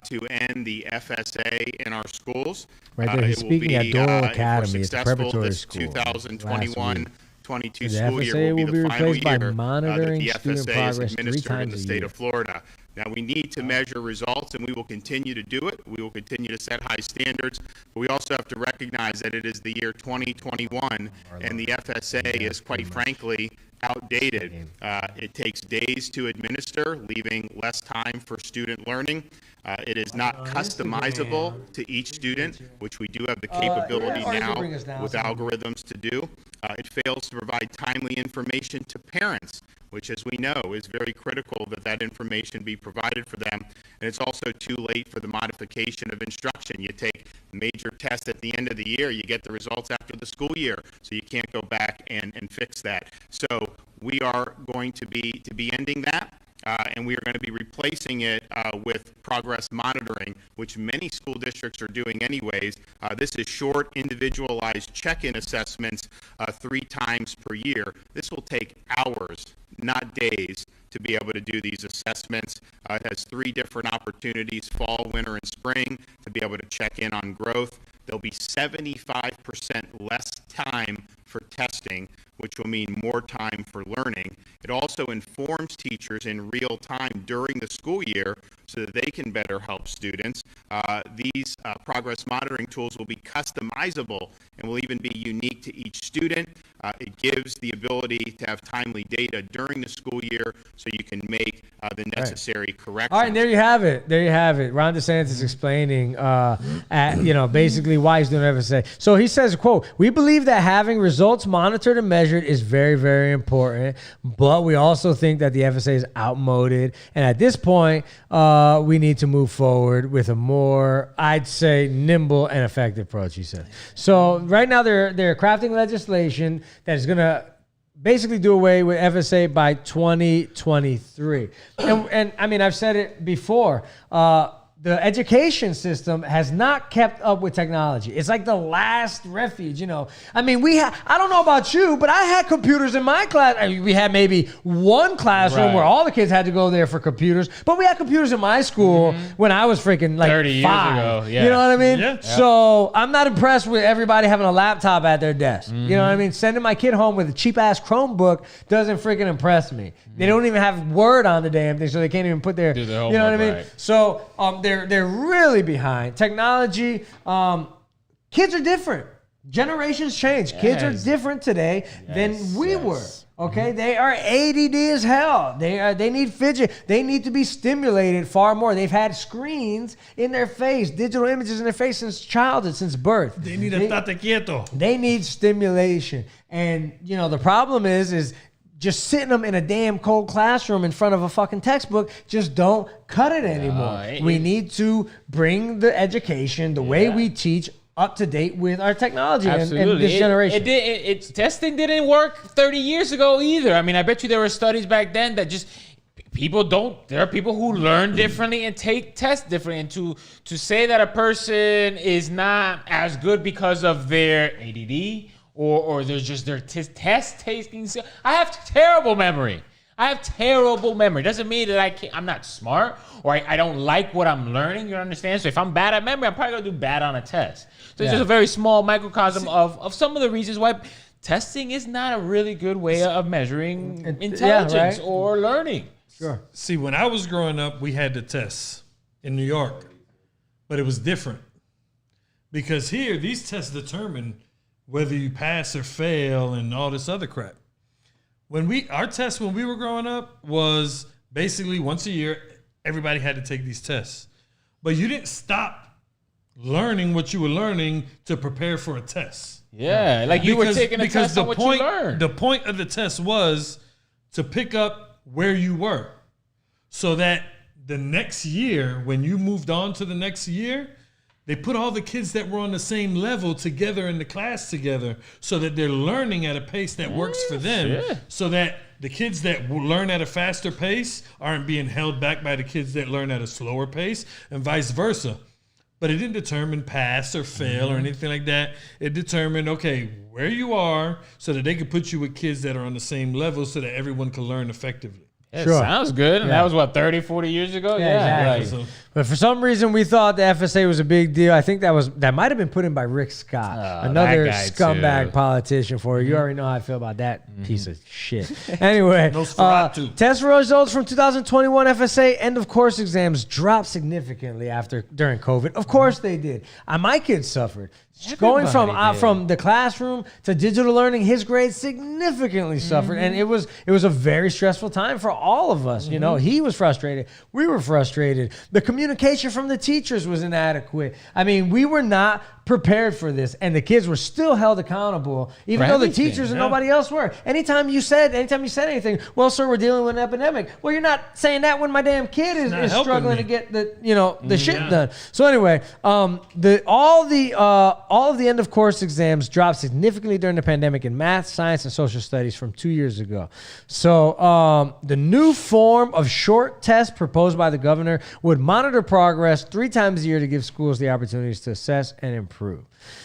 J: to end the FSA in our schools.
E: Right there, he's speaking at Doral Academy. It's a preparatory
J: this
E: school.
J: 2021-22 school year will be the final year that the FSA is administered in the state of Florida. Now, we need to measure results, and we will continue to do it. We will continue to set high standards, but we also have to recognize that it is the year 2021, and the FSA is, quite frankly, outdated. It takes days to administer, leaving less time for student learning. It is not customizable to each student, which we do have the capability now with algorithms to do. It fails to provide timely information to parents, which, as we know, is very critical that information be provided for them. And it's also too late for the modification of instruction. You take a major test at the end of the year, you get the results after the school year, so you can't go back and fix that. So we are going to be ending that. And we are going to be replacing it with progress monitoring, which many school districts are doing anyways. This is short, individualized check-in assessments 3 times per year. This will take hours, not days, to be able to do these assessments. It has 3 different opportunities, fall, winter, and spring, to be able to check in on growth. There'll be 75% less time for testing, which will mean more time for learning. It also informs teachers in real time during the school year so that they can better help students. These progress monitoring tools will be customizable and will even be unique to each student. It gives the ability to have timely data during the school year so you can make the necessary corrections.
E: All right, there you have it. There you have it. Ron DeSantis explaining, basically why he's doing FSA. So he says, quote, "We believe that having results monitored and measured is very, very important, but we also think that the FSA is outmoded. And at this point, we need to move forward with a more, I'd say, nimble and effective approach," he said. So right now they're crafting legislation that is going to basically do away with FSA by 2023. And I mean, I've said it before. The education system has not kept up with technology. It's like the last refuge, you know. I mean, I don't know about you, but I had computers in my class. I mean, we had maybe one classroom where all the kids had to go there for computers, but we had computers in my school when I was freaking like
D: 30
E: 5.
D: years ago. Yeah.
E: You know what I mean?
F: Yeah.
E: So I'm not impressed with everybody having a laptop at their desk. You know what I mean? Sending my kid home with a cheap ass Chromebook doesn't freaking impress me. They don't even have Word on the damn thing, so they can't even put their,
D: Do their
E: you know what I mean?
D: homework, right.
E: So they're really behind. Technology, kids are different. Generations change. Kids are different today than we were. Okay, they are ADD as hell. They need fidget. They need to be stimulated far more. They've had screens in their face, digital images in their face since childhood, since birth.
F: They need a tate quieto.
E: They need stimulation, and you know the problem is just sitting them in a damn cold classroom in front of a fucking textbook just don't cut it anymore. We need to bring the education, the way we teach, up to date with our technology and this generation.
D: Testing didn't work 30 years ago either. I mean, I bet you there were studies back then that just there are people who learn differently and take tests differently. And to say that a person is not as good because of their ADD or there's just their test taking. I have terrible memory. Doesn't mean that I'm not smart or I don't like what I'm learning. You understand? So if I'm bad at memory, I'm probably gonna do bad on a test. So it's just a very small microcosm of some of the reasons why testing is not a really good way of measuring intelligence or learning.
E: Sure.
F: See, when I was growing up, we had the tests in New York, but it was different because here these tests determine whether you pass or fail and all this other crap. Our test when we were growing up was basically once a year, everybody had to take these tests. But you didn't stop learning what you were learning to prepare for a test.
D: Yeah, like you were taking a test on what you learned.
F: The point of the test was to pick up where you were so that the next year, when you moved on to the next year, they put all the kids that were on the same level together in the class together so that they're learning at a pace that works for them so that the kids that learn at a faster pace aren't being held back by the kids that learn at a slower pace and vice versa. But it didn't determine pass or fail or anything like that. It determined, okay, where you are so that they could put you with kids that are on the same level so that everyone can learn effectively.
D: Yeah, sounds good. And that was what, 30, 40 years ago? Yeah,
E: exactly. But for some reason, we thought the FSA was a big deal. I think that might have been put in by Rick Scott, another scumbag politician for you. You already know how I feel about that piece of shit. Anyway, test results from 2021 FSA end of course exams dropped significantly during COVID. Of course they did. My kids suffered. Going from the classroom to digital learning, his grades significantly suffered, and it was a very stressful time for all of us. You know, he was frustrated, we were frustrated. The communication from the teachers was inadequate. I mean, we were not prepared for this, and the kids were still held accountable, even though the teachers and nobody else were. Anytime you said anything, well, sir, we're dealing with an epidemic. Well, you're not saying that when my damn kid is struggling to get the shit done. So anyway, all of the end of course exams dropped significantly during the pandemic in math, science, and social studies from 2 years ago. So the new form of short test proposed by the governor would monitor progress 3 times a year to give schools the opportunities to assess and improve.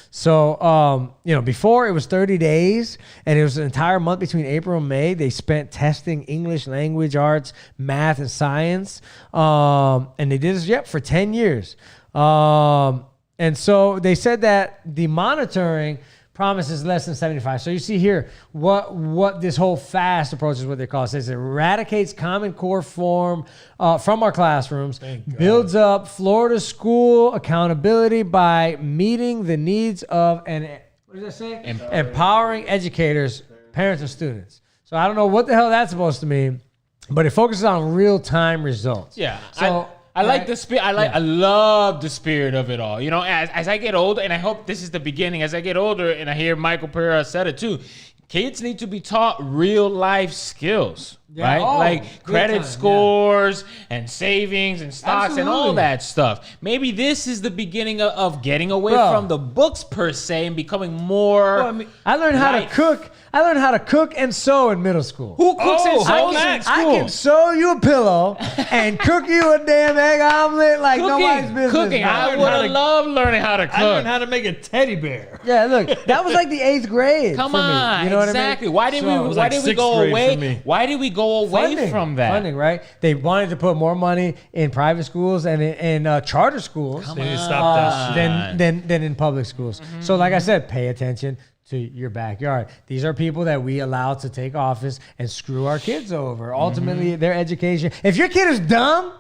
E: So, before it was 30 days and it was an entire month between April and May. They spent testing English, language, arts, math, and science. And they did this, for 10 years. And so they said that the monitoring promises less than 75. So you see here what this whole FAST approach is what they call it. It says it eradicates Common Core form from our classrooms, builds up Florida school accountability by meeting the needs of an What does that say? Empowering educators, parents, and students. So I don't know what the hell that's supposed to mean, but it focuses on real-time results.
D: Yeah.
E: So
D: I like the spirit. I love the spirit of it all. You know, as I get older, and I hope this is the beginning. As I get older, and I hear Michael Pereira said it too. Kids need to be taught real life skills, right? Like credit scores and savings and stocks and all that stuff. Maybe this is the beginning of getting away from the books per se and becoming more.
E: Well, I learned how to cook. I learned how to cook and sew in middle school.
D: Who cooks and sews in school?
E: I can sew you a pillow and cook you a damn egg omelet like nobody's business.
D: Cooking. I would have loved learning how to cook.
F: I learned how to make a teddy bear.
E: Yeah, look, that was like the 8th grade.
D: Come
E: for
D: on,
E: me. You know
D: exactly.
E: what I mean?
D: Why did we go away? Why did we go away from that?
E: Funding, right? They wanted to put more money in private schools and in charter schools.
F: They need to stop that shit.
E: Than in public schools. So, like I said, pay attention to your backyard. These are people that we allow to take office and screw our kids over. Ultimately, their education. If your kid is dumb,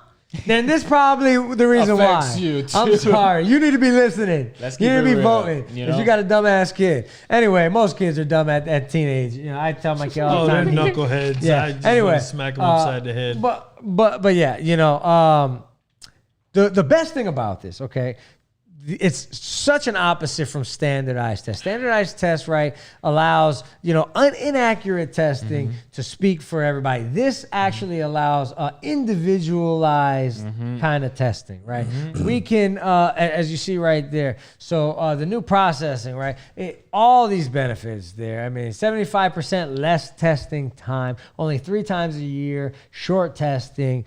E: then this probably the reason why.
D: You too.
E: I'm sorry. You need to be listening. You need to be voting. If you got a dumbass kid. Anyway, most kids are dumb at teenage. You know, I tell my kid all the time.
F: They're knuckleheads.
E: Yeah.
F: I just
E: Anyway,
F: want to smack them upside the head.
E: But yeah, you know, the best thing about this, okay, it's such an opposite from standardized tests. Standardized tests, right, allows, you know, inaccurate testing to speak for everybody. This actually allows individualized kind of testing, right? We can, as you see right there, so the new processing, right, all these benefits there. I mean, 75% less testing time, only 3 times a year, short testing,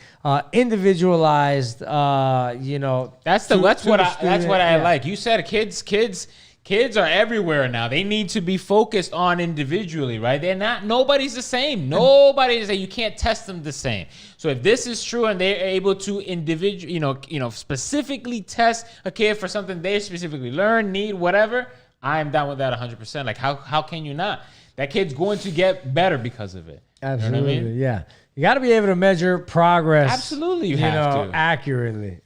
E: individualized, you know.
D: That's what I like. You said kids are everywhere now. They need to be focused on individually, right? Nobody's the same. Nobody's the same. You can't test them the same. So if this is true and they're able to specifically test a kid for something they specifically learn, need, whatever, I'm down with that 100%. Like how can you not? That kid's going to get better because of it.
E: Absolutely,
D: you know what I mean?
E: Yeah. You got to be able to measure progress.
D: Absolutely, you have to.
E: accurately.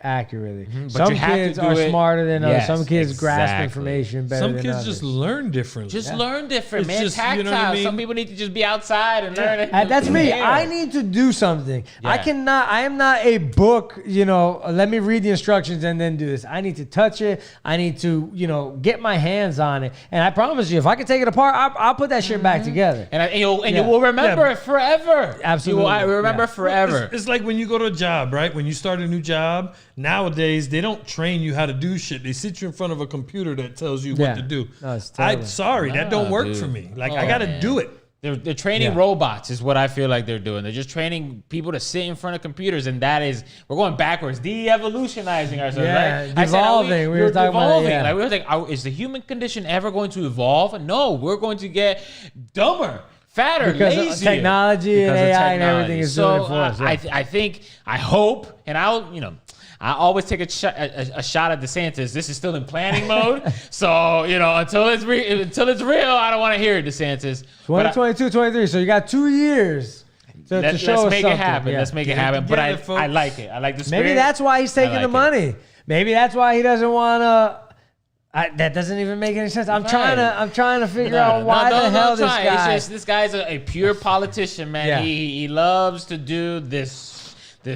D: Some
E: kids are smarter than others. Some kids grasp information better than others.
F: Some kids just learn differently.
D: Learn different, man. Tactile.
F: You know what I mean?
D: Some people need to just be outside and learn it.
E: That's me. I need to do something.
D: Yeah.
E: I am not a book, you know, let me read the instructions and then do this. I need to touch it. I need to, you know, get my hands on it. And I promise you, if I can take it apart, I'll put that shit back together.
D: And you will remember it forever.
E: Absolutely.
D: I remember forever.
F: It's like when you go to a job, right? When you start a new job, nowadays they don't train you how to do shit. They sit you in front of a computer that tells you what to do.
E: No,
F: that don't work for me. Like I got to do it.
D: They're training robots is what I feel like they're doing. They're just training people to sit in front of computers, and we're going backwards, de-evolutionizing ourselves, right?
E: Devolving. We were talking about it.
D: Like we were like, is the human condition ever going to evolve? No, we're going to get dumber. Fatter,
E: because
D: lazier.
E: Of technology and AI and everything is doing it for us.
D: I hope, and I always take a shot at DeSantis. This is still in planning mode, so until it's real, I don't want to hear it, DeSantis.
E: 2022, 23. So you got 2 years to show us something.
D: Let's make it happen. Yeah. Let's make it happen. But I like it. I like the spirit.
E: Maybe that's why he's taking the money. Maybe that's why he doesn't want to. That doesn't even make any sense. I'm trying to figure out why the hell this guy.
D: This guy's a pure politician, man. Yeah. He loves to do this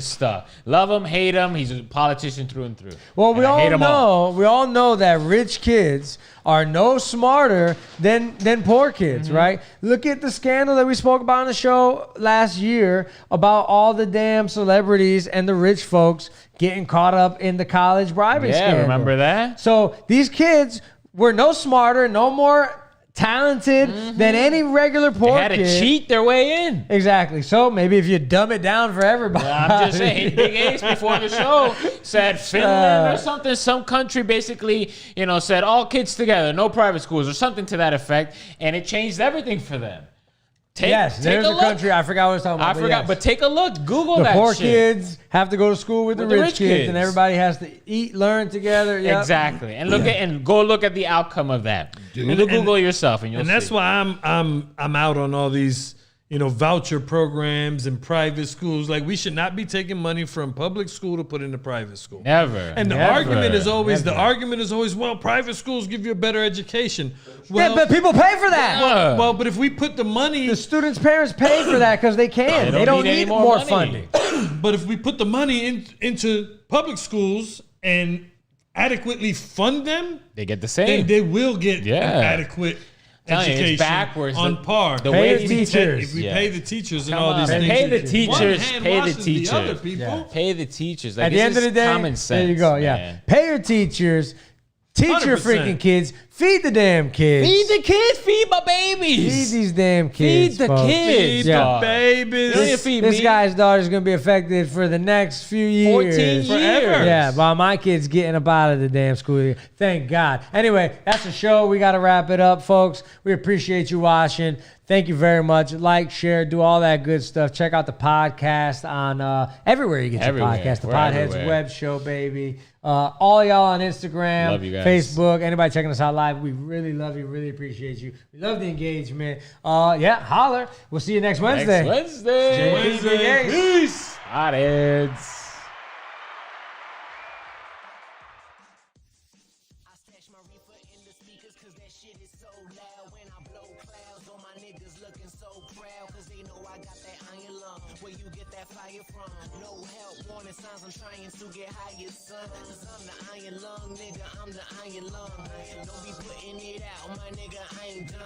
D: stuff. Love him, hate him. He's a politician through and through.
E: Well, we all know that rich kids are no smarter than poor kids, right? Look at the scandal that we spoke about on the show last year about all the damn celebrities and the rich folks getting caught up in the college bribing scandal.
D: Yeah, remember that?
E: So these kids were no smarter, no more talented than any regular poor kid.
D: They had to cheat their way in.
E: Exactly. So maybe if you dumb it down for everybody.
D: Well, I'm just saying, Big Ace before the show said Finland or something, some country basically, said all kids together, no private schools or something to that effect, and it changed everything for them.
E: There's a country. I forgot what I was talking about.
D: But take a look. Google that shit.
E: The poor kids have to go to school with the rich kids, and everybody has to eat, learn together. Yep.
D: Exactly. And go look at the outcome of that. Google yourself, and you'll see.
F: And that's why I'm out on all these, voucher programs and private schools. Like, we should not be taking money from public school to put into private school.
D: Never.
F: And the argument is always, well, private schools give you a better education. Well,
E: yeah, but people pay for that.
F: Well, but if we put the money...
E: The students' parents pay for that because they can. They don't need more funding.
F: But if we put the money into public schools and adequately fund them...
D: They get the same.
F: Then they will get adequate... education
D: it's backwards
F: on par.
E: The way teachers.
F: If we pay the teachers and all these things.
D: Pay the teachers.
F: Pay the teachers.
D: Pay the teachers. Like,
E: at the end of the day,
D: common sense,
E: there you go.
D: man.
E: Yeah. Pay your teachers. Teach your
F: 100%.
E: freaking kids. Feed the damn kids.
D: Feed the kids. Feed my babies.
E: Feed these damn kids.
D: Feed the
E: folks.
D: kids.
F: Feed the babies.
E: This guy's daughter's going to be affected for the next few years.
D: 14 years.
F: Forever.
E: Yeah, while my kid's getting up out of the damn school year. Thank God. Anyway, that's the show. We got to wrap it up, folks. We appreciate you watching. Thank you very much. Like, share, do all that good stuff. Check out the podcast on everywhere you get your podcast. The Podheads web show, baby. All y'all on Instagram,
D: love you guys.
E: Facebook, anybody checking us out live. We really love you. Really appreciate you. We love the engagement. Yeah, holler. We'll see you next Wednesday.
D: Next Wednesday.
E: Peace.
D: Podheads.
C: I'm trying to get higher, son. Cause I'm the iron lung, nigga. I'm the iron lung. Don't be putting it out, my nigga. I ain't done.